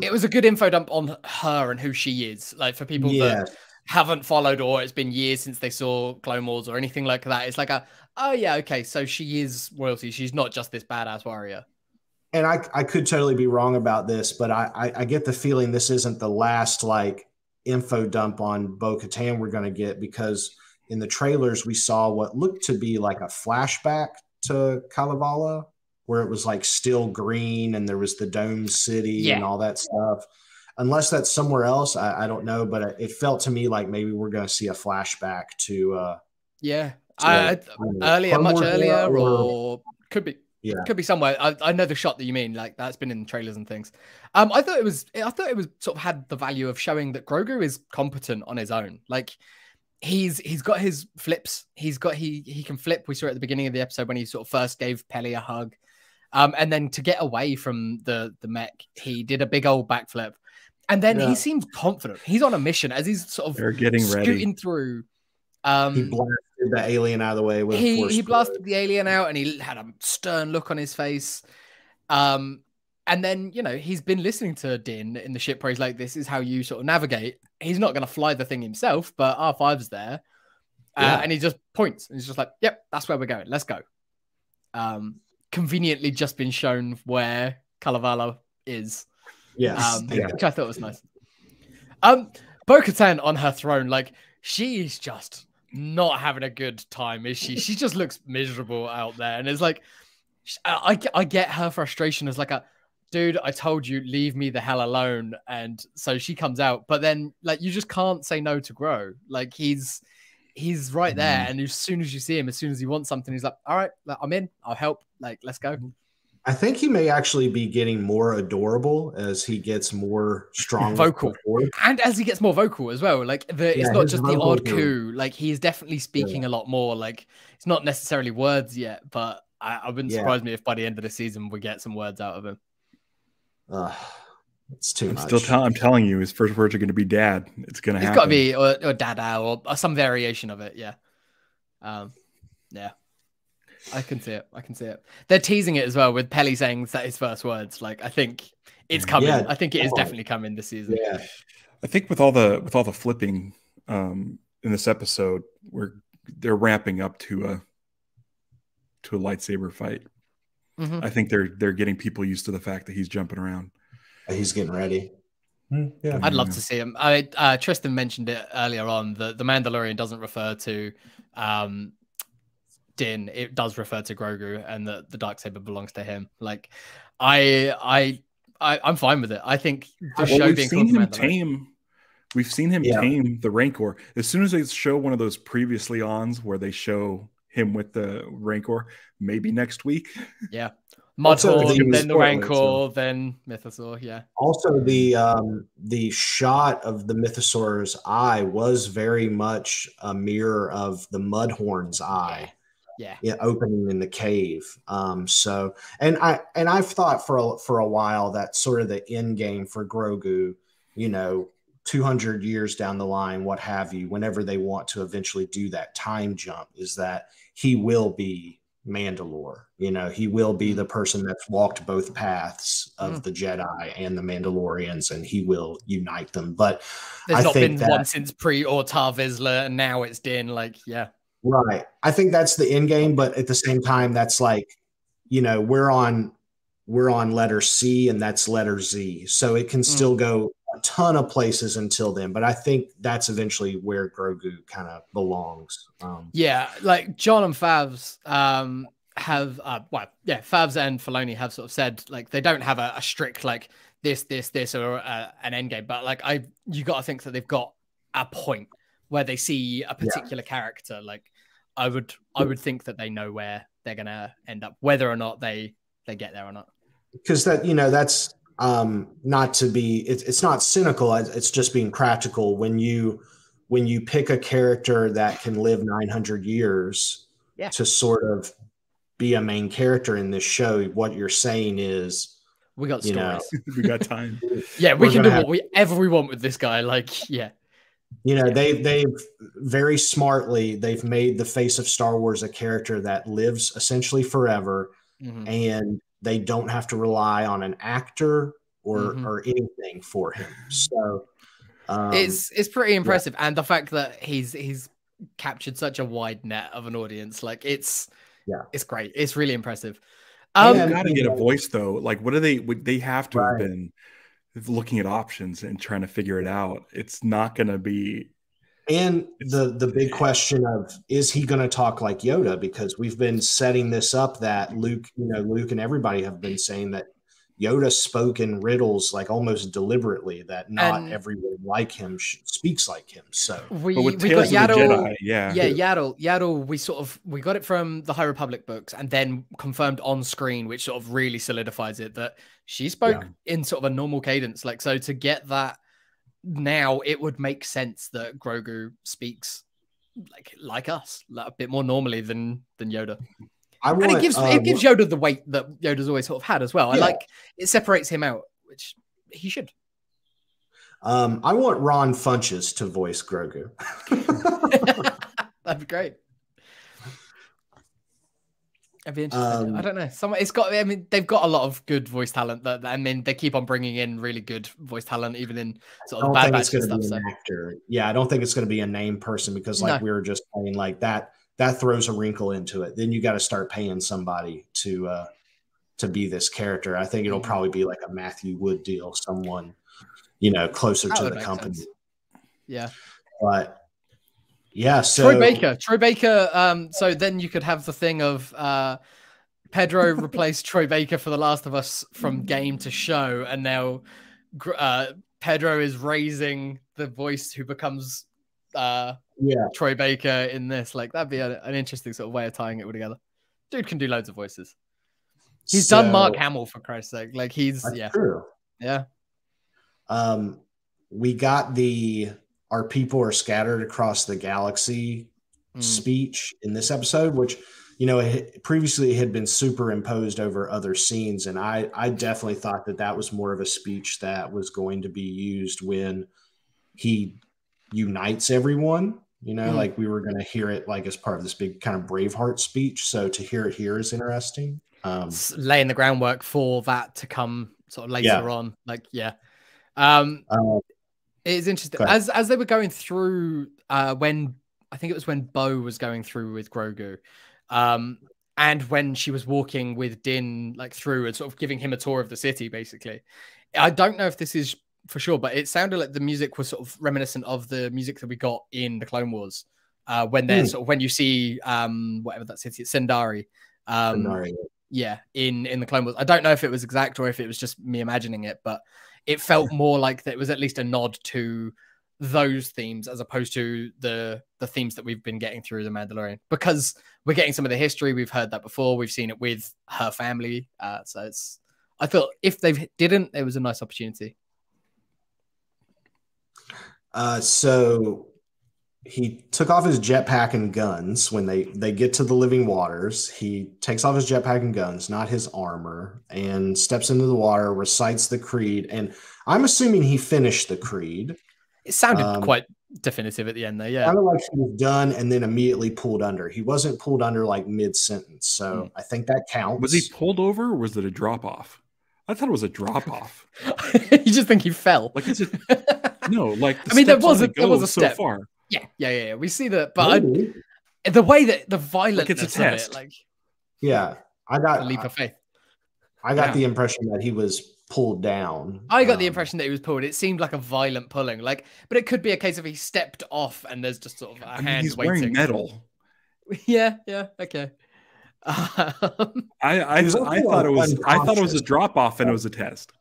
S1: it was a good info dump on her and who she is. Like for people that haven't followed or it's been years since they saw Clone Wars or anything like that. It's like oh yeah, okay, so she is royalty. She's not just this badass warrior.
S4: And I could totally be wrong about this, but I get the feeling this isn't the last like info dump on Bo-Katan we're going to get, because in the trailers we saw what looked to be like a flashback to Kalevala, where it was like still green and there was the dome city and all that stuff. Unless that's somewhere else, I don't know, but it felt to me like maybe we're going to see a flashback to
S1: much earlier, or could be. Yeah, could be somewhere. I know the shot that you mean, like that's been in trailers and things. I thought it was sort of had the value of showing that Grogu is competent on his own. Like he's got his flips. He can flip. We saw it at the beginning of the episode when he sort of first gave Peli a hug, and then to get away from the mech, he did a big old backflip, and then he seems confident. He's on a mission as he's sort of scooting through.
S4: He blasted the alien out of the way with
S1: he blasted the alien out, and he had a stern look on his face. And then, you know, he's been listening to Din in the ship where he's like, this is how you sort of navigate. He's not going to fly the thing himself, but R5's there. And he just points and he's just like, yep, that's where we're going. Let's go. Conveniently just been shown where Kalevala is.
S4: Yes.
S1: Which I thought was nice. Bo-Katan on her throne, like, she's just not having a good time, is she? She just looks miserable out there. And it's like, I get her frustration as like dude, I told you, leave me the hell alone. And so she comes out, but then like, you just can't say no to Grow. Like he's right there. And as soon as you see him, as soon as he wants something, he's like, all right, I'm in, I'll help. Like, let's go.
S4: I think he may actually be getting more adorable as he gets more strong,
S1: vocal, and as he gets more vocal as well. Like it's not just the odd coo. Like he's definitely speaking a lot more. Like it's not necessarily words yet, but I wouldn't surprise me if by the end of the season we get some words out of him.
S4: It's too much.
S2: I'm telling you, his first words are going to be "dad." It's going to happen.
S1: It's got to be or "dada" or some variation of it. Yeah, yeah. I can see it. They're teasing it as well with Peli saying that his first words. Like I think it's coming. I think it is definitely coming this season.
S4: Yeah.
S2: I think with all the flipping in this episode, they're ramping up to a lightsaber fight. I think they're getting people used to the fact that he's jumping around.
S4: He's getting ready.
S1: Yeah. I'd love to see him. Tristan mentioned it earlier on that the Mandalorian doesn't refer to Din, it does refer to Grogu, and the darksaber belongs to him. Like, I'm fine with it. I think the show being called
S2: we've seen him tame the Rancor. As soon as they show one of those previously ons where they show him with the Rancor, maybe next week.
S1: Yeah, Mudhorn, then the Rancor, then Mythosaur. Yeah.
S4: Also, the shot of the Mythosaur's eye was very much a mirror of the Mudhorn's eye. Yeah, opening in the cave. So I've thought for a while that sort of the end game for Grogu, 200 years down the line, what have you, whenever they want to eventually do that time jump, is that he will be Mandalore. He will be the person that's walked both paths of the Jedi and the Mandalorians, and he will unite them. But
S1: there's not been one since pre or Tar Vizsla, and now it's Din. Like, yeah.
S4: Right. I think that's the end game, but at the same time, that's like, we're on letter C and that's letter Z. So it can still go a ton of places until then. But I think that's eventually where Grogu kind of belongs.
S1: Like John and Favs have Favs and Filoni have sort of said like they don't have a strict like this or an end game, but like you got to think that they've got a point where they see a particular character. Like I would think that they know where they're gonna end up, whether or not they get there or not.
S4: Because that's not to be, it's not cynical. It's just being practical. When you pick a character that can live 900 years to sort of be a main character in this show, what you're saying is
S1: We got stories.
S2: We got time.
S1: Yeah, we can do whatever we want with this guy. Like, yeah.
S4: You know, they've very smartly, they've made the face of Star Wars a character that lives essentially forever, and they don't have to rely on an actor or anything for him. So
S1: it's pretty impressive. And the fact that he's captured such a wide net of an audience, like it's great. It's really impressive.
S2: You gotta get a voice though. Like, what do they have to have been looking at options and trying to figure it out? It's not going to be. And
S4: the big question of, is he going to talk like Yoda? Because we've been setting this up that Luke and everybody have been saying that Yoda spoke in riddles, like almost deliberately, that not everyone like him speaks like him. So
S1: we got Yaddle, Yaddle. We got it from the High Republic books, and then confirmed on screen, which sort of really solidifies it that she spoke in sort of a normal cadence. Like, so to get that now, it would make sense that Grogu speaks like us, like a bit more normally than Yoda. It gives Yoda the weight that Yoda's always sort of had as well. I like it separates him out, which he should.
S4: I want Ron Funches to voice Grogu.
S1: That'd be great. That'd be interesting. I don't know. They've got a lot of good voice talent. They keep on bringing in really good voice talent, even in sort of Bad Batch and stuff.
S4: Actor. Yeah, I don't think it's going to be a name person because, we were just saying, like that throws a wrinkle into it. Then you got to start paying somebody to be this character. I think it'll probably be like a Matthew Wood deal, someone, closer to the company.
S1: Sense. Yeah.
S4: But yeah, so
S1: Troy Baker. So then you could have the thing of Pedro replaced Troy Baker for The Last of Us from game to show. And now Pedro is raising the voice who becomes Troy Baker in this. Like, that'd be an interesting sort of way of tying it all together. Dude can do loads of voices. He's done Mark Hamill, for Christ's sake. Like,
S4: true.
S1: Yeah.
S4: We got our people are scattered across the galaxy speech in this episode, which, previously had been superimposed over other scenes. And I definitely thought that was more of a speech that was going to be used when he unites everyone, like we were going to hear it like as part of this big kind of Braveheart speech. So to hear it here is interesting.
S1: Laying the groundwork for that to come sort of later on. Like, it's interesting as they were going through when I think it was when Bo was going through with Grogu, and when she was walking with Din like through and sort of giving him a tour of the city. Basically, I don't know if this is for sure, but it sounded like the music was sort of reminiscent of the music that we got in the Clone Wars when they're sort of when you see whatever that city is, Sendari. In the Clone Wars. I don't know if it was exact or if it was just me imagining it, but it felt more like that it was at least a nod to those themes as opposed to the themes that we've been getting through The Mandalorian, because we're getting some of the history. We've heard that before. We've seen it with her family. So I thought if they didn't, it was a nice opportunity.
S4: So he took off his jetpack and guns when they get to the living waters. He takes off his jetpack and guns, not his armor, and steps into the water, recites the creed. And I'm assuming he finished the creed.
S1: It sounded quite definitive at the end there, yeah.
S4: Kind of like he was done and then immediately pulled under. He wasn't pulled under like mid-sentence, so I think that counts.
S2: Was he pulled over or was it a drop-off? I thought it was a drop-off.
S1: You just think he fell?
S2: Like, is it? No, like
S1: there was a step.
S2: So far.
S1: Yeah. We see that, but the way that the violence
S2: it's a test.
S1: Of it,
S4: I got
S1: a leap of faith.
S4: I got the impression that he was pulled down.
S1: I got the impression that he was pulled. It seemed like a violent pulling, but it could be a case of he stepped off and there's just sort of a hand
S2: he's
S1: waiting.
S2: Wearing metal.
S1: Yeah, okay.
S2: I thought it was a drop off and it was a test.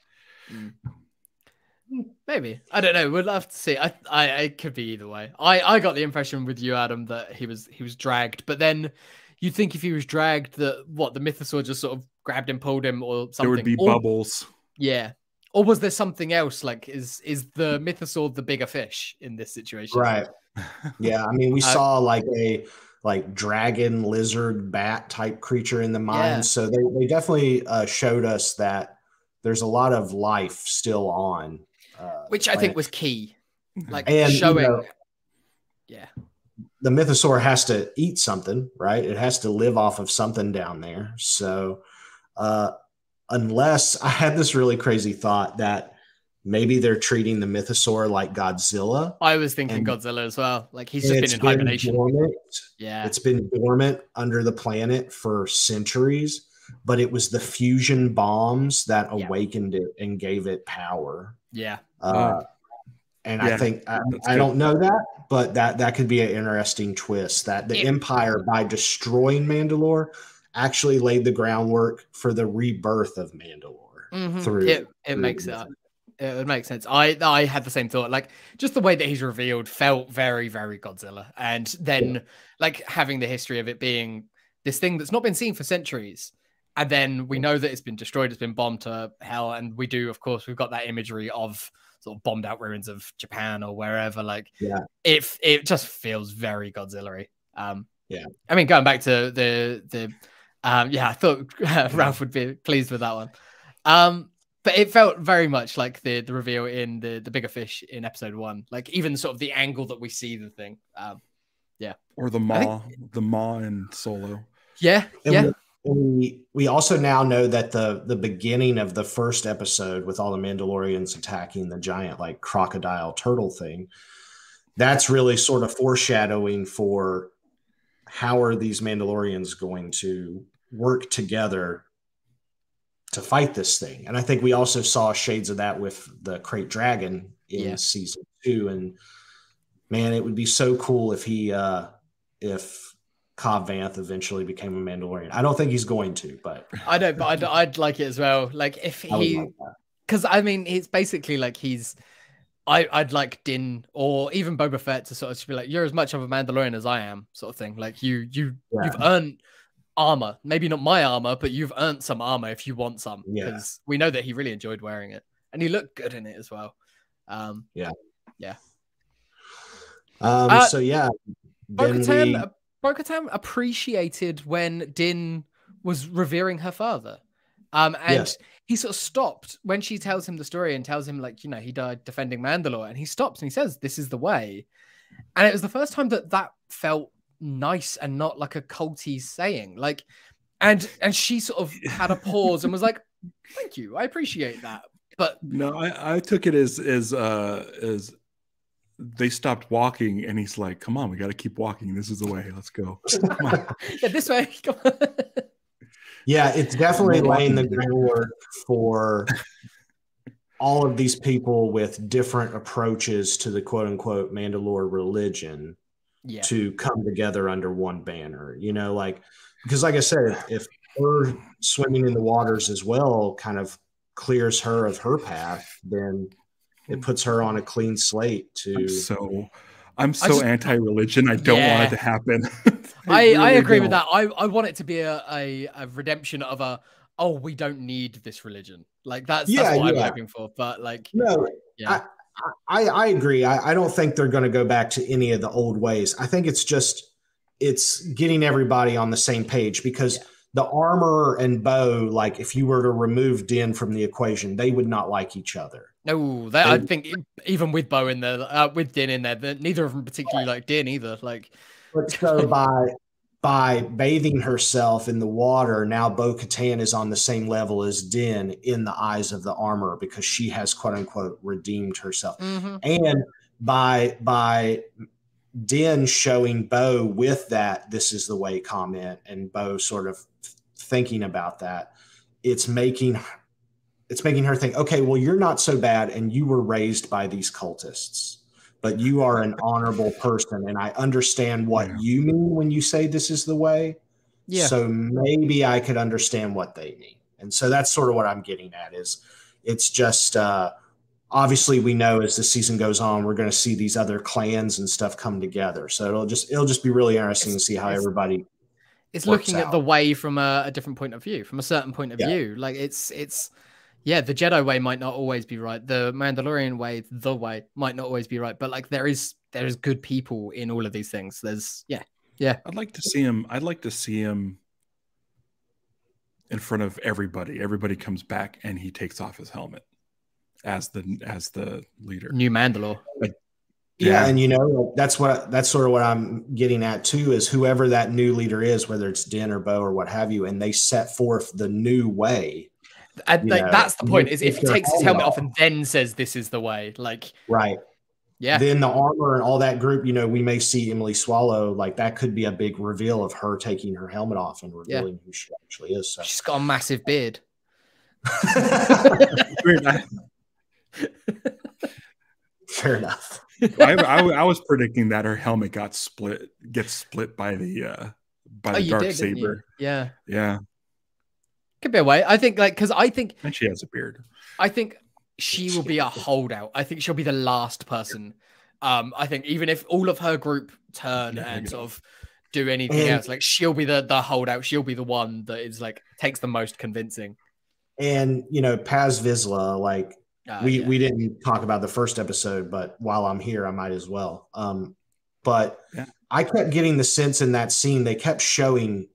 S1: Maybe, I don't know. We'll have to see. I could be either way. I got the impression with you, Adam, that he was dragged, but then you'd think if he was dragged, that the mythosaur just sort of grabbed him, pulled him, or something.
S2: There would be bubbles.
S1: Yeah. Or was there something else? Like, is the mythosaur the bigger fish in this situation?
S4: Right. Yeah. I mean, we saw like a dragon, lizard, bat type creature in the mines. So they definitely showed us that there's a lot of life still on,
S1: which I think was key, like
S4: and
S1: showing. Yeah,
S4: the mythosaur has to eat something, right? It has to live off of something down there. So, unless I had this really crazy thought that maybe they're treating the mythosaur like Godzilla.
S1: I was thinking Godzilla as well. Like he's just been in hibernation.
S4: Yeah, it's been dormant under the planet for centuries, but it was the fusion bombs that awakened it and gave it power.
S1: Yeah.
S4: And I think I don't know that, but that could be an interesting twist. That the Empire, by destroying Mandalore, actually laid the groundwork for the rebirth of Mandalore. Through
S1: it makes it up. It would make sense. I had the same thought. Like just the way that he's revealed felt very, very Godzilla. And then like having the history of it being this thing that's not been seen for centuries. And then we know that it's been destroyed, it's been bombed to hell. And we do, of course, we've got that imagery of sort of bombed out ruins of Japan or wherever. Like it just feels very Godzilla-y. I mean, going back to the I thought Ralph would be pleased with that one. But it felt very much like the reveal in the bigger fish in episode 1. Like even sort of the angle that we see the thing.
S2: Or the maw in Solo.
S4: We also now know that the beginning of the first episode with all the Mandalorians attacking the giant like crocodile turtle thing, that's really sort of foreshadowing for how are these Mandalorians going to work together to fight this thing. And I think we also saw shades of that with the Krayt Dragon in season 2. And man, it would be so cool if if Cobb Vanth eventually became a Mandalorian. I don't think he's going to, but
S1: I'd like it as well. Like if he, because I mean, it's basically like I'd like Din or even Boba Fett to sort of be like, you're as much of a Mandalorian as I am, sort of thing. Like you've earned armor, maybe not my armor, but you've earned some armor if you want some, because we know that he really enjoyed wearing it and he looked good in it as well. Bo-Katan appreciated when Din was revering her father. And he sort of stopped when she tells him the story and tells him, like, you know, he died defending Mandalore, and he stops and he says, "This is the way." And it was the first time that felt nice and not like a culty saying. Like, and she sort of had a pause and was like, "Thank you, I appreciate that." But
S2: no, I took it as they stopped walking, and he's like, "Come on, we got to keep walking. This is the way. Let's go." Come on.
S1: This way.
S4: Yeah, it's definitely laying the groundwork for all of these people with different approaches to the quote unquote Mandalore religion to come together under one banner. You know, like, because like I said, if her swimming in the waters as well kind of clears her of her path, then it puts her on a clean slate
S2: I'm so anti-religion. I don't want it to happen.
S1: I agree with that. I want it to be a redemption of we don't need this religion. Like that's what I'm hoping for. But like,
S4: I agree. I don't think they're going to go back to any of the old ways. I think it's getting everybody on the same page, because the armor and Bo, like if you were to remove Din from the equation, they would not like each other.
S1: No, I think even with Bo in there, with Din in there, neither of them particularly like Din either. Like,
S4: but so by bathing herself in the water, now Bo-Katan is on the same level as Din in the eyes of the armor, because she has quote unquote redeemed herself. And by Din showing Bo with that "this is the way" comment, and Bo sort of thinking about that, it's making her think, okay, well, you're not so bad, and you were raised by these cultists, but you are an honorable person, and I understand what you mean when you say "this is the way." So maybe I could understand what they mean. And so that's sort of what I'm getting at, is it's just obviously we know as the season goes on, we're going to see these other clans and stuff come together. So it'll just be really interesting to see how everybody
S1: looking at the way from a different point of view, from a certain point of view. Like it's the Jedi way might not always be right. The Mandalorian way, the way, might not always be right. But like there is good people in all of these things. There's I'd
S2: like to see him in front of everybody. Everybody comes back and he takes off his helmet as the leader.
S1: New Mandalore.
S4: Yeah, and that's sort of what I'm getting at too, is whoever that new leader is, whether it's Din or Bo or what have you, and they set forth the new way.
S1: That's the point. Is if he takes his helmet off and then says this is the way, like
S4: right.
S1: Yeah.
S4: Then the armor and all that group, we may see Emily Swallow, like that could be a big reveal of her taking her helmet off and revealing who she actually is. So.
S1: She's got a massive beard.
S4: Fair enough.
S2: I was predicting that her helmet gets split by the dark saber.
S1: Yeah.
S2: Yeah.
S1: Could be a way. I think
S2: and she has a beard.
S1: I think she will be a holdout. I think she'll be the last person. I think even if all of her group turn and sort of do anything else, like she'll be the holdout. She'll be the one that is like takes the most convincing.
S4: And Paz Vizsla, like we didn't talk about the first episode, but while I'm here, I might as well. But I kept getting the sense in that scene they kept showing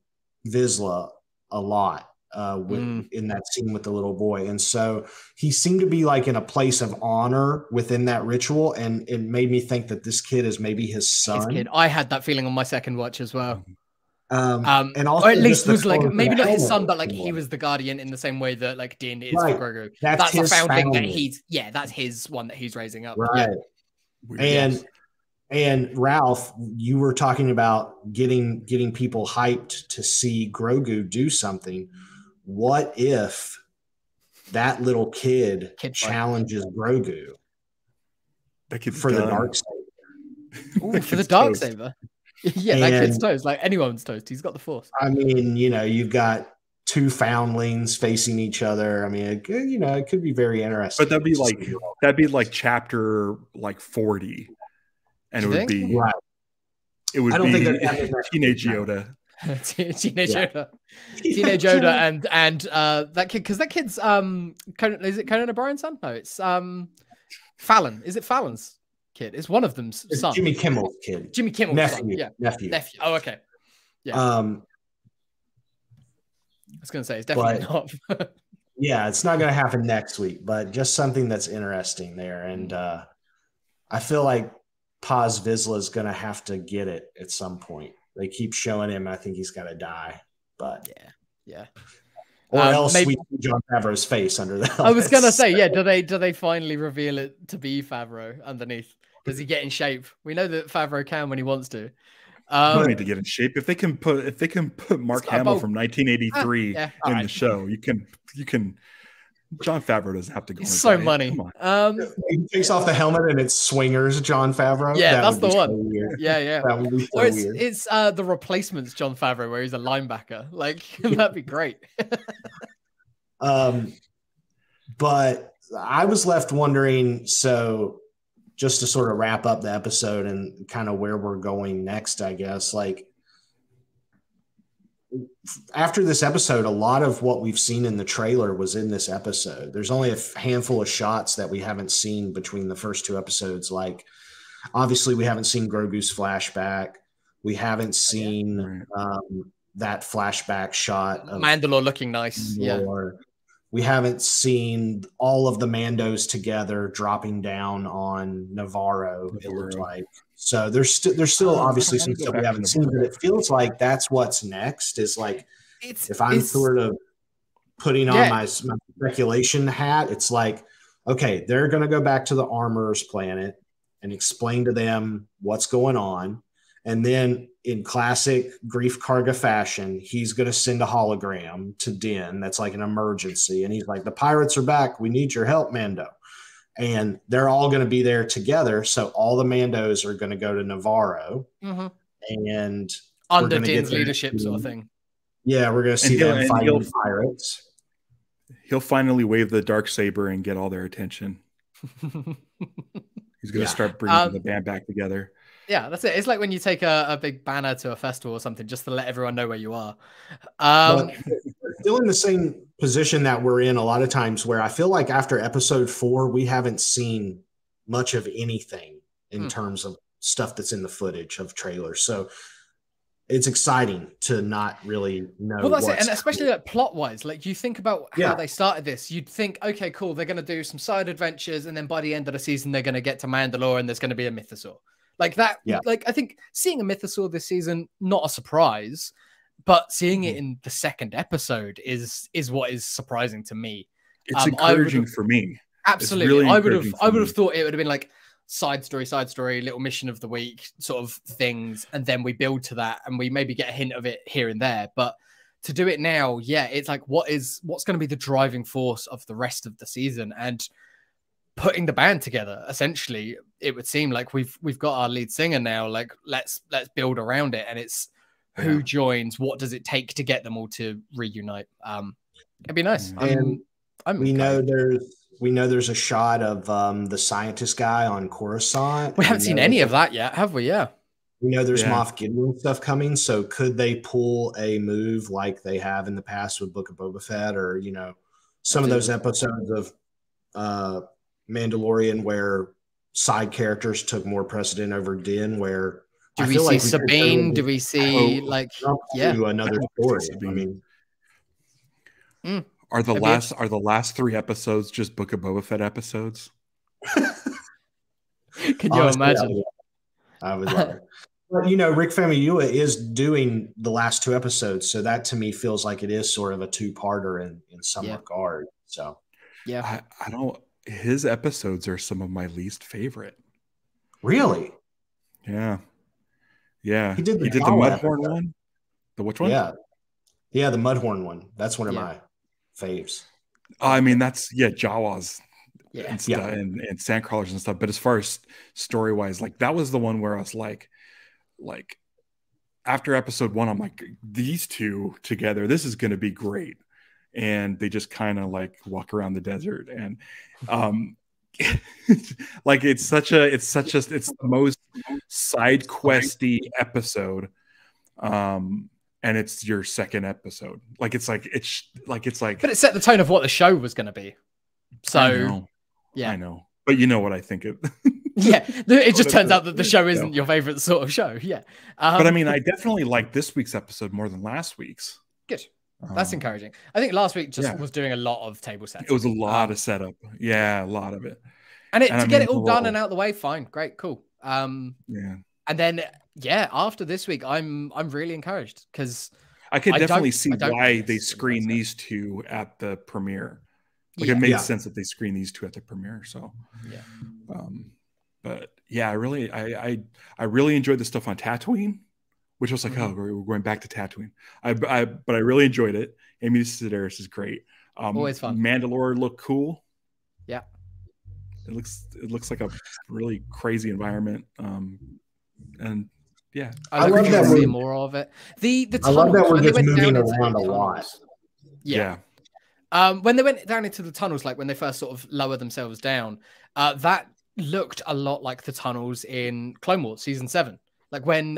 S4: Vizsla a lot. In that scene with the little boy. And so he seemed to be like in a place of honor within that ritual. And it made me think that this kid is maybe his son.
S1: I had that feeling on my second watch as well.
S4: And also,
S1: or at least was like maybe not his son, but like he was the guardian in the same way that like Din is for Grogu. That's a founding that that's his one that he's raising up.
S4: Right. Yeah. And Ralph, you were talking about getting people hyped to see Grogu do something. What if that little kid challenges Grogu for the Darksaber?
S1: Ooh, for the Darksaber? Yeah, that kid's toast. Like anyone's toast. He's got the Force.
S4: I mean, you've got two foundlings facing each other. I mean, it could be very interesting.
S2: But that'd be like chapter 40, and it would be
S4: right.
S2: It would be teenage Yoda.
S1: Teenage Yoda and that kid, because that kid's is it Conan O'Brien's son? No, it's Fallon. Is it Fallon's kid? It's one of them's son.
S4: Jimmy Kimmel's kid.
S1: Jimmy Kimmel's
S4: nephew.
S1: Son. Yeah.
S4: Nephew.
S1: Oh, okay. Yeah.
S4: I
S1: was gonna say it's definitely not.
S4: Yeah, it's not gonna happen next week, but just something that's interesting there. And I feel like Paz Vizsla is gonna have to get it at some point. They keep showing him. I think he's got to die, but
S1: yeah.
S4: Or else we see Jon Favreau's face under the helmet.
S1: I was gonna say, do they finally reveal it to be Favreau underneath? Does he get in shape? We know that Favreau can when he wants to.
S2: You don't need to get in shape. If they can put Mark Hamill from 1983 in the show, you can. Jon Favreau doesn't have to go.
S1: So money.
S4: He takes off the helmet and it's swingers Jon Favreau.
S1: Yeah, that's the one.
S4: So
S1: yeah.
S4: That would be so
S1: or
S4: weird.
S1: It's the replacements Jon Favreau where he's a linebacker. Like that'd be great.
S4: But I was left wondering. So just to sort of wrap up the episode and kind of where we're going next, I guess, like. After this episode, a lot of what we've seen in the trailer was in this episode. There's only a handful of shots that we haven't seen between the first two episodes. Like, obviously, we haven't seen Grogu's flashback. We haven't seen that flashback shot of
S1: Mandalore looking nice.
S4: Mandalore. Yeah. We haven't seen all of the Mandos together dropping down on Navarro. It looked like. So there's still obviously some stuff we haven't seen, but it feels like that's what's next. Is like if I'm sort of putting on my speculation hat, it's like, okay, they're going to go back to the Armorer's planet and explain to them what's going on, and then in classic Grief Karga fashion, he's going to send a hologram to Din that's like an emergency, and he's like, "The pirates are back. We need your help, Mando." And they're all going to be there together. So all the Mandos are going to go to Navarro and
S1: under Din's leadership sort of thing.
S4: Yeah, we're going to see them fighting pirates.
S2: He'll finally wave the Darksaber and get all their attention. He's going to start bringing the band back together.
S1: Yeah, that's it. It's like when you take a big banner to a festival or something just to let everyone know where you are.
S4: Still in the same position that we're in a lot of times, where I feel like after episode 4, we haven't seen much of anything in terms of stuff that's in the footage of trailers. So it's exciting to not really know.
S1: Well, that's it, and especially like plot wise, like you think about how they started this, you'd think, okay, cool, they're going to do some side adventures, and then by the end of the season, they're going to get to Mandalore, and there's going to be a mythosaur like that.
S4: Yeah.
S1: Like I think seeing a mythosaur this season, not a surprise, but seeing it in the second episode is what is surprising to me.
S2: It's encouraging for me.
S1: Absolutely,
S2: really
S1: I would have thought it would have been like side story, little mission of the week sort of things, and then we build to that, and we maybe get a hint of it here and there. But to do it now, yeah, it's like what's going to be the driving force of the rest of the season, and putting the band together. Essentially, it would seem like we've got our lead singer now. Like let's build around it, and it's who joins. What does it take to get them all to reunite? It'd be nice.
S4: We know there's a shot of the scientist guy on Coruscant.
S1: We haven't seen any of that yet, have we? Yeah.
S4: We know there's Moff Gideon stuff coming. So could they pull a move like they have in the past with Book of Boba Fett, or some of those episodes of Mandalorian where side characters took more precedent over Din? Where
S1: do we see Sabine? Do we see
S4: another story? I mean.
S2: Are the last 3 episodes just Book of Boba Fett episodes?
S1: Can you imagine?
S4: I would love it. But Rick Famuyiwa is doing the last 2 episodes, so that to me feels like it is sort of a 2-parter in some regard. So
S1: yeah,
S2: I don't. His episodes are some of my least favorite.
S4: Really?
S2: Yeah.
S4: He did the
S2: Mudhorn one. The which one?
S4: Yeah, the Mudhorn one. That's one of my faves.
S2: I mean, that's Jawas and sandcrawlers and stuff. But as far as story wise, like that was the one where I was like after episode 1, I'm like, these two together, this is going to be great. And they just kind of like walk around the desert, and like it's the most side questy episode. And it's your second episode. But it set
S1: the tone of what the show was going to be. So,
S2: I know. But you know what I think of.
S1: It just turns out that the show isn't your favorite sort of show. Yeah.
S2: But I mean, I definitely like this week's episode more than last week's.
S1: Good. That's encouraging. I think last week was doing a lot of table setting.
S2: It was a lot of setup. Yeah, a lot of it.
S1: And to get it all done and out of the way, fine, great, cool. And then, after this week, I'm really encouraged because
S2: I could definitely see why they screen these 2 at the premiere. Like it makes sense that they screen these 2 at the premiere. So, but yeah, I really enjoyed the stuff on Tatooine, which was like, oh, we're going back to Tatooine. But I really enjoyed it. Amy Sedaris is great.
S1: Always fun.
S2: Mandalore looked cool.
S1: Yeah,
S2: it looks like a really crazy environment. And
S1: I love that we're seeing more of it. The tunnels, I love that we're just moving around a lot. Yeah. When they went down into the tunnels, like when they first sort of lowered themselves down, that looked a lot like the tunnels in Clone Wars season 7. Like when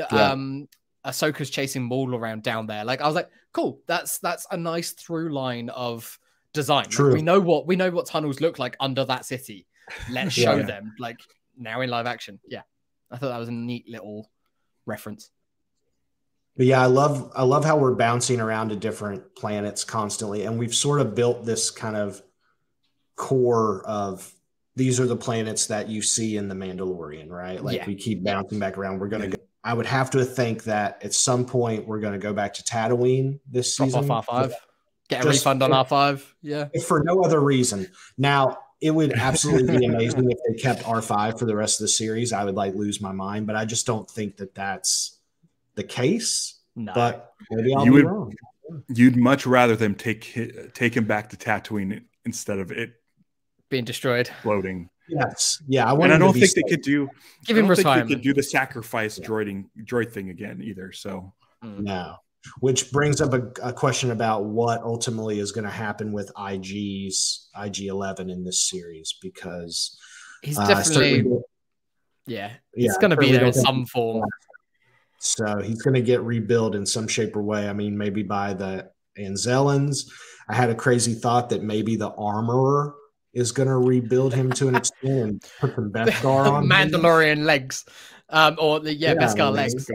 S1: Ahsoka's chasing Maul around down there. Like I was like, cool, that's a nice through line of design. Like, we know what tunnels look like under that city. Let's show them like now in live action. Yeah. I thought that was a neat little reference.
S4: But yeah, I love how we're bouncing around to different planets constantly, and we've sort of built this kind of core of these are the planets that you see in the Mandalorian, right? Like we keep bouncing back around. We're gonna go. I would have to think that at some point we're gonna go back to Tatooine this season.
S1: Drop off R5. Get a refund on R5. Yeah.
S4: If for no other reason. Now, it would absolutely be amazing if they kept R5 for the rest of the series. I would lose my mind, but I just don't think that that's the case.
S1: No.
S4: But maybe I'll be wrong.
S2: You'd much rather them take him back to Tatooine instead of it
S1: being destroyed,
S2: floating.
S4: Yes, yeah.
S2: I don't think they could do.
S1: Give him retirement.
S2: They could do the sacrifice droid thing again either. So
S4: no. Which brings up a question about what ultimately is going to happen with IG-11 in this series, because
S1: he's definitely it's going to be there in some form.
S4: So he's going to get rebuilt in some shape or way. I mean, maybe by the Anzellans. I had a crazy thought that maybe the Armorer is going to rebuild him to an extent and put some Beskar on
S1: Mandalorian legs, Beskar legs.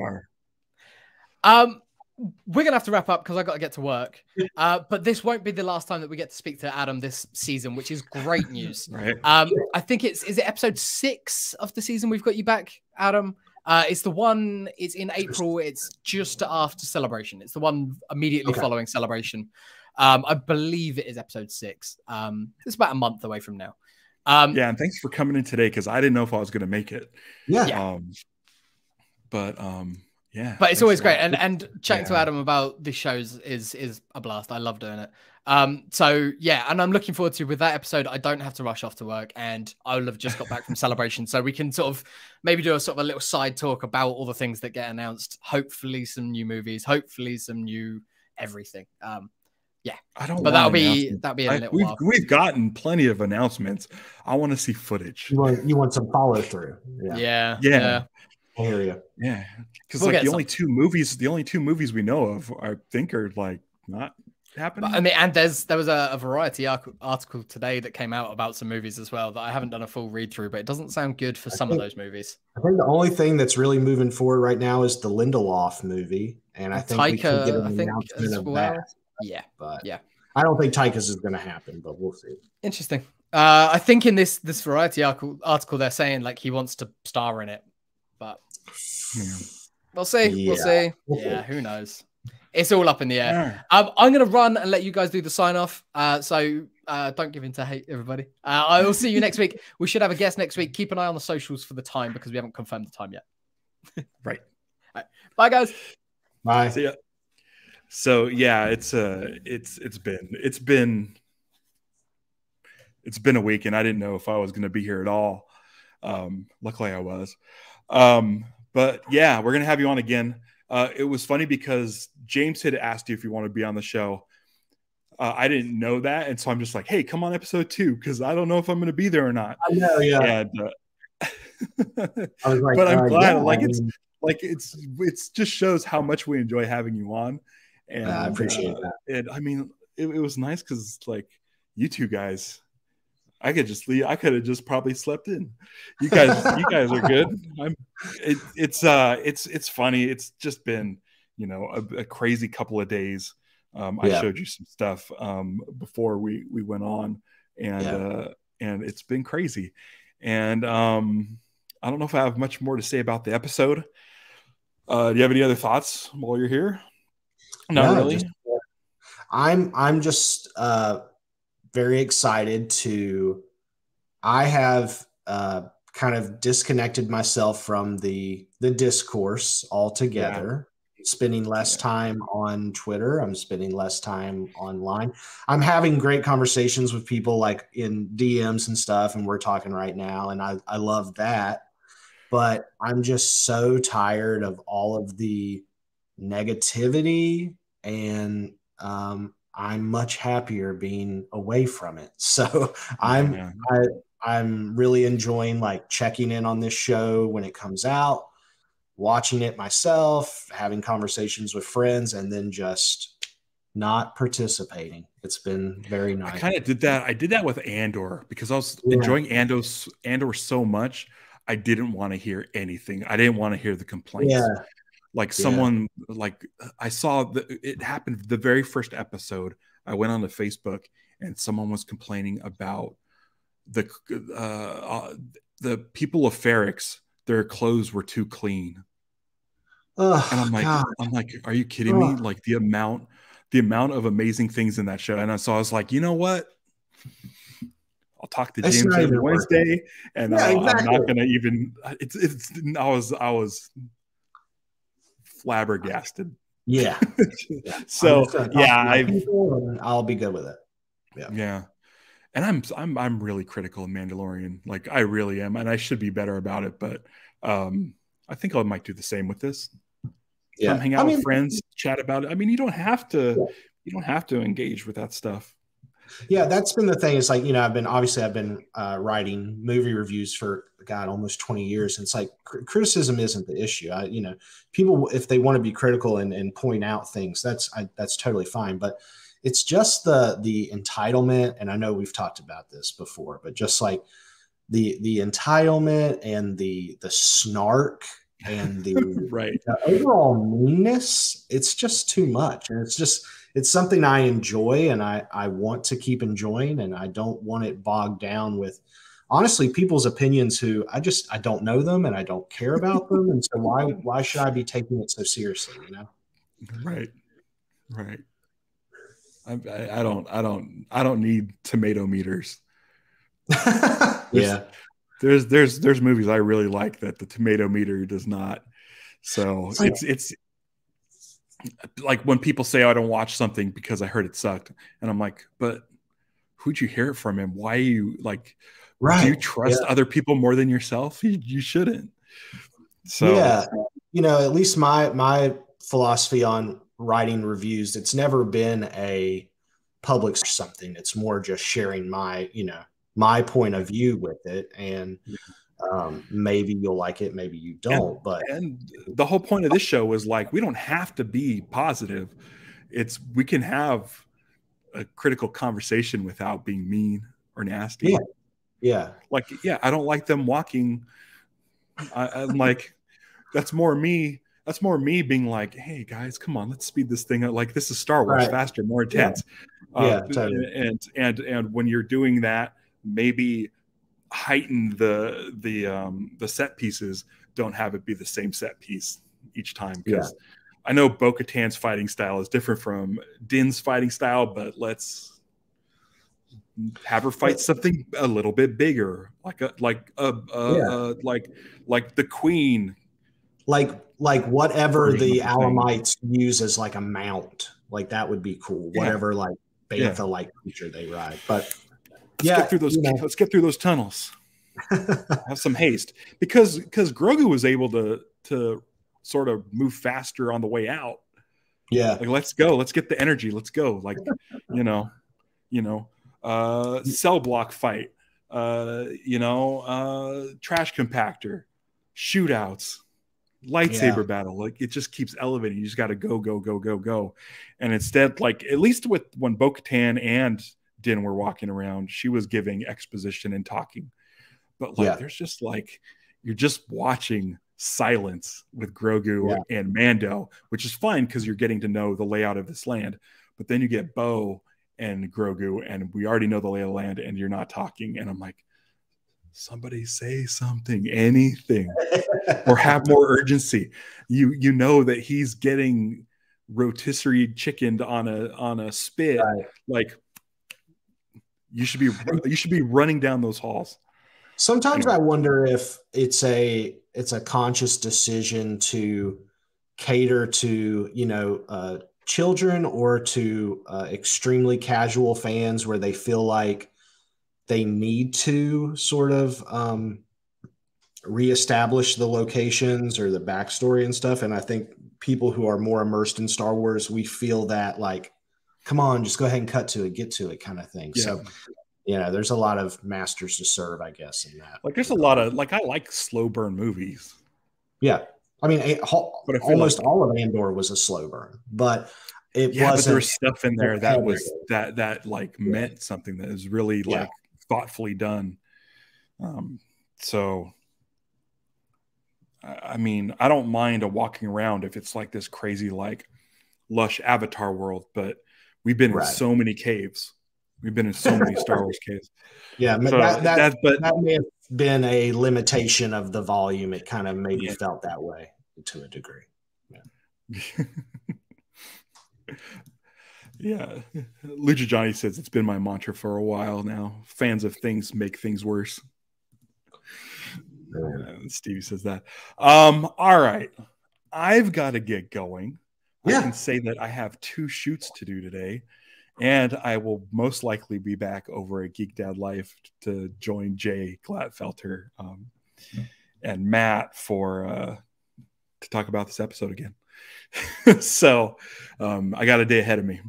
S1: We're gonna have to wrap up because I got to get to work. But this won't be the last time that we get to speak to Adam this season, which is great news.
S2: Right.
S1: I think is it episode 6 of the season we've got you back, Adam? It's the one. It's in April. It's just after Celebration. It's the one immediately following Celebration. I believe it is episode 6. It's about a month away from now.
S2: Yeah, and thanks for coming in today because I didn't know if I was going to make it.
S1: Yeah.
S2: Yeah,
S1: but it's always great, and chatting to Adam about the shows is a blast. I love doing it. So yeah, and I'm looking forward to with that episode. I don't have to rush off to work, and I will have just got back from Celebration, so we can sort of maybe do a sort of a little side talk about all the things that get announced. Hopefully, some new movies. Hopefully, some new everything. Yeah, but that'll be a little while.
S2: We've gotten plenty of announcements. I want to see footage.
S4: You want some follow through?
S1: Yeah.
S4: I hear you.
S2: Yeah, because the only two movies we know of, I think, are like not happening.
S1: I mean, and there was a Variety article today that came out about some movies as well that I haven't done a full read through, but it doesn't sound good for some of those movies.
S4: I think the only thing that's really moving forward right now is the Lindelof movie, and I think
S1: Taika,
S4: we can get an announcement of that.
S1: Yeah,
S4: but I don't think Taika's is going to happen, but we'll see.
S1: Interesting. I think in this Variety article they're saying like he wants to star in it. But we'll see.
S4: Yeah.
S1: We'll see. Yeah, who knows? It's all up in the air. I'm going to run and let you guys do the sign off. So don't give in to hate, everybody. I will see you next week. We should have a guest next week. Keep an eye on the socials for the time because we haven't confirmed the time yet.
S2: Right.
S1: All right. Bye, guys.
S4: Bye.
S2: See ya. So yeah, it's been a week, and I didn't know if I was going to be here at all. Luckily, I was. But yeah, we're gonna have you on again. It was funny because James had asked you if you want to be on the show. I didn't know that, and so I'm just like, "Hey, come on episode 2," because I don't know if I'm gonna be there or not.
S4: I know, yeah.
S2: And,
S4: I was like,
S2: but I'm glad.
S4: Yeah,
S2: it's just shows how much we enjoy having you on. And
S4: I appreciate that.
S2: And I mean, it was nice because like you two guys. I could just leave. I could have just probably slept in. You guys are good. It's funny. It's just been, a crazy couple of days. I showed you some stuff before we went on, and it's been crazy. And I don't know if I have much more to say about the episode. Do you have any other thoughts while you're here? Not really.
S4: I'm just very excited I have kind of disconnected myself from the discourse altogether, spending less time on Twitter. I'm spending less time online. I'm having great conversations with people like in DMs and stuff, and we're talking right now, and I love that. But I'm just so tired of all of the negativity, and I'm much happier being away from it. So I'm really enjoying like checking in on this show when it comes out, watching it myself, having conversations with friends, and then just not participating. It's been very nice.
S2: I kind of did that. I did that with Andor because I was enjoying Andor so much. I didn't want to hear anything. I didn't want to hear the complaints.
S4: Yeah.
S2: Like someone, like I saw it happened the very first episode. I went on to Facebook and someone was complaining about the people of Ferrix. Their clothes were too clean, and I'm like, are you kidding me? Like the amount of amazing things in that show. And so I was like, you know what? I'll talk to James every Wednesday, and I'm not gonna even. I was flabbergasted.
S4: Yeah.
S2: So
S4: I'll be good with it.
S2: Yeah. And I'm really critical of Mandalorian. Like I really am, and I should be better about it. But I think I might do the same with this. Yeah. Hang out with friends, chat about it. I mean, you don't have to. Yeah. You don't have to engage with that stuff.
S4: Yeah, that's been the thing. It's like, I've been writing movie reviews for almost 20 years. And it's like criticism isn't the issue. People, if they want to be critical and point out things, that's totally fine. But it's just the entitlement. And I know we've talked about this before, but just like the entitlement and the snark and the,
S2: right.
S4: the overall meanness, it's just too much. And it's something I enjoy and I want to keep enjoying, and I don't want it bogged down with honestly people's opinions who I don't know them and I don't care about them. And so why should I be taking it so seriously, you know?
S2: Right. I don't need tomato meters.
S4: Yeah.
S2: There's movies I really like that the tomato meter does not. So it's like when people say, oh, I don't watch something because I heard it sucked. And I'm like, but who'd you hear it from and why you like, do you trust other people more than yourself? You shouldn't. So
S4: yeah, at least my philosophy on writing reviews, it's never been a public something. It's more just sharing my point of view with it. And maybe you'll like it, maybe you don't.
S2: And the whole point of this show was like, we don't have to be positive. We can have a critical conversation without being mean or nasty.
S4: Yeah.
S2: Like, I don't like them walking. I'm like, that's more me being like, hey guys, come on, let's speed this thing up. Like, this is Star Wars, faster, more intense.
S4: Totally.
S2: And when you're doing that, maybe heighten the set pieces. Don't have it be the same set piece each time, because I know Bo-Katan's fighting style is different from Din's fighting style, but let's have her fight something a little bit bigger, like the Queen,
S4: like whatever the Alamites use as like a mount, like that would be cool. Whatever like bantha like creature they ride, but
S2: let's get through those tunnels. Have some haste, because Grogu was able to sort of move faster on the way out. Like, let's go, let's get the energy, let's go. Like, cell block fight, trash compactor, shootouts, lightsaber battle. Like, it just keeps elevating. You just got to go. And instead, like, at least with when Bo-Katan and Din were walking around, she was giving exposition and talking. But like, there's just like, you're just watching silence with Grogu and Mando, which is fine because you're getting to know the layout of this land. But then you get Bo and Grogu, and we already know the lay of the land, and you're not talking. And I'm like, somebody say something, anything, or have more urgency. You know that he's getting rotisserie chickened on a spit. Like, you should be running down those halls.
S4: Sometimes I wonder if it's a conscious decision to cater to children or to extremely casual fans, where they feel like they need to sort of reestablish the locations or the backstory and stuff. And I think people who are more immersed in Star Wars, we feel that like, come on, just go ahead and cut to it, get to it kind of thing. So there's a lot of masters to serve, I guess, in that.
S2: Like, there's a lot of, like, I like slow burn movies.
S4: Yeah. I mean, almost all of Andor was a slow burn, but it wasn't.
S2: But there was stuff in there that was that like meant something, that is really like thoughtfully done. So, I mean, I don't mind walking around if it's like this crazy, like, lush Avatar world, but we've been in so many caves. We've been in so many Star Wars caves. Yeah,
S4: so that may have been a limitation of the volume. It kind of maybe felt that way to a degree.
S2: Lucha Johnny says it's been my mantra for a while now. Fans of things make things worse. Stevie says that. All right. I've got to get going. I can say that I have 2 shoots to do today. And I will most likely be back over at Geek Dad Life to join Jay Glatfelter and Matt to talk about this episode again. So I got a day ahead of me.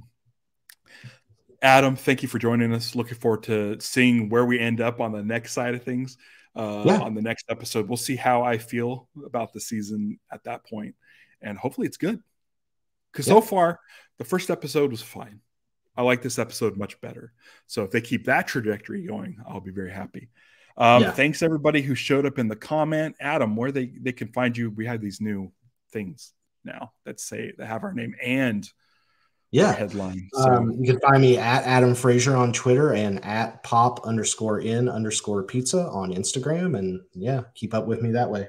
S2: Adam, thank you for joining us. Looking forward to seeing where we end up on the next side of things on the next episode. We'll see how I feel about the season at that point. And hopefully it's good. Because so far, the first episode was fine. I like this episode much better. So if they keep that trajectory going, I'll be very happy. Thanks everybody who showed up in the comment. Adam, where they can find you. We have these new things now that have our name and our headline. So
S4: you can find me at Adam Frazier on Twitter and at pop_in_pizza on Instagram. And keep up with me that way.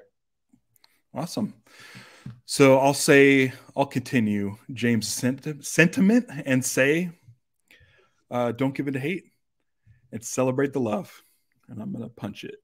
S2: Awesome. So I'll continue James' sentiment and say, don't give it a hate and celebrate the love. And I'm going to punch it.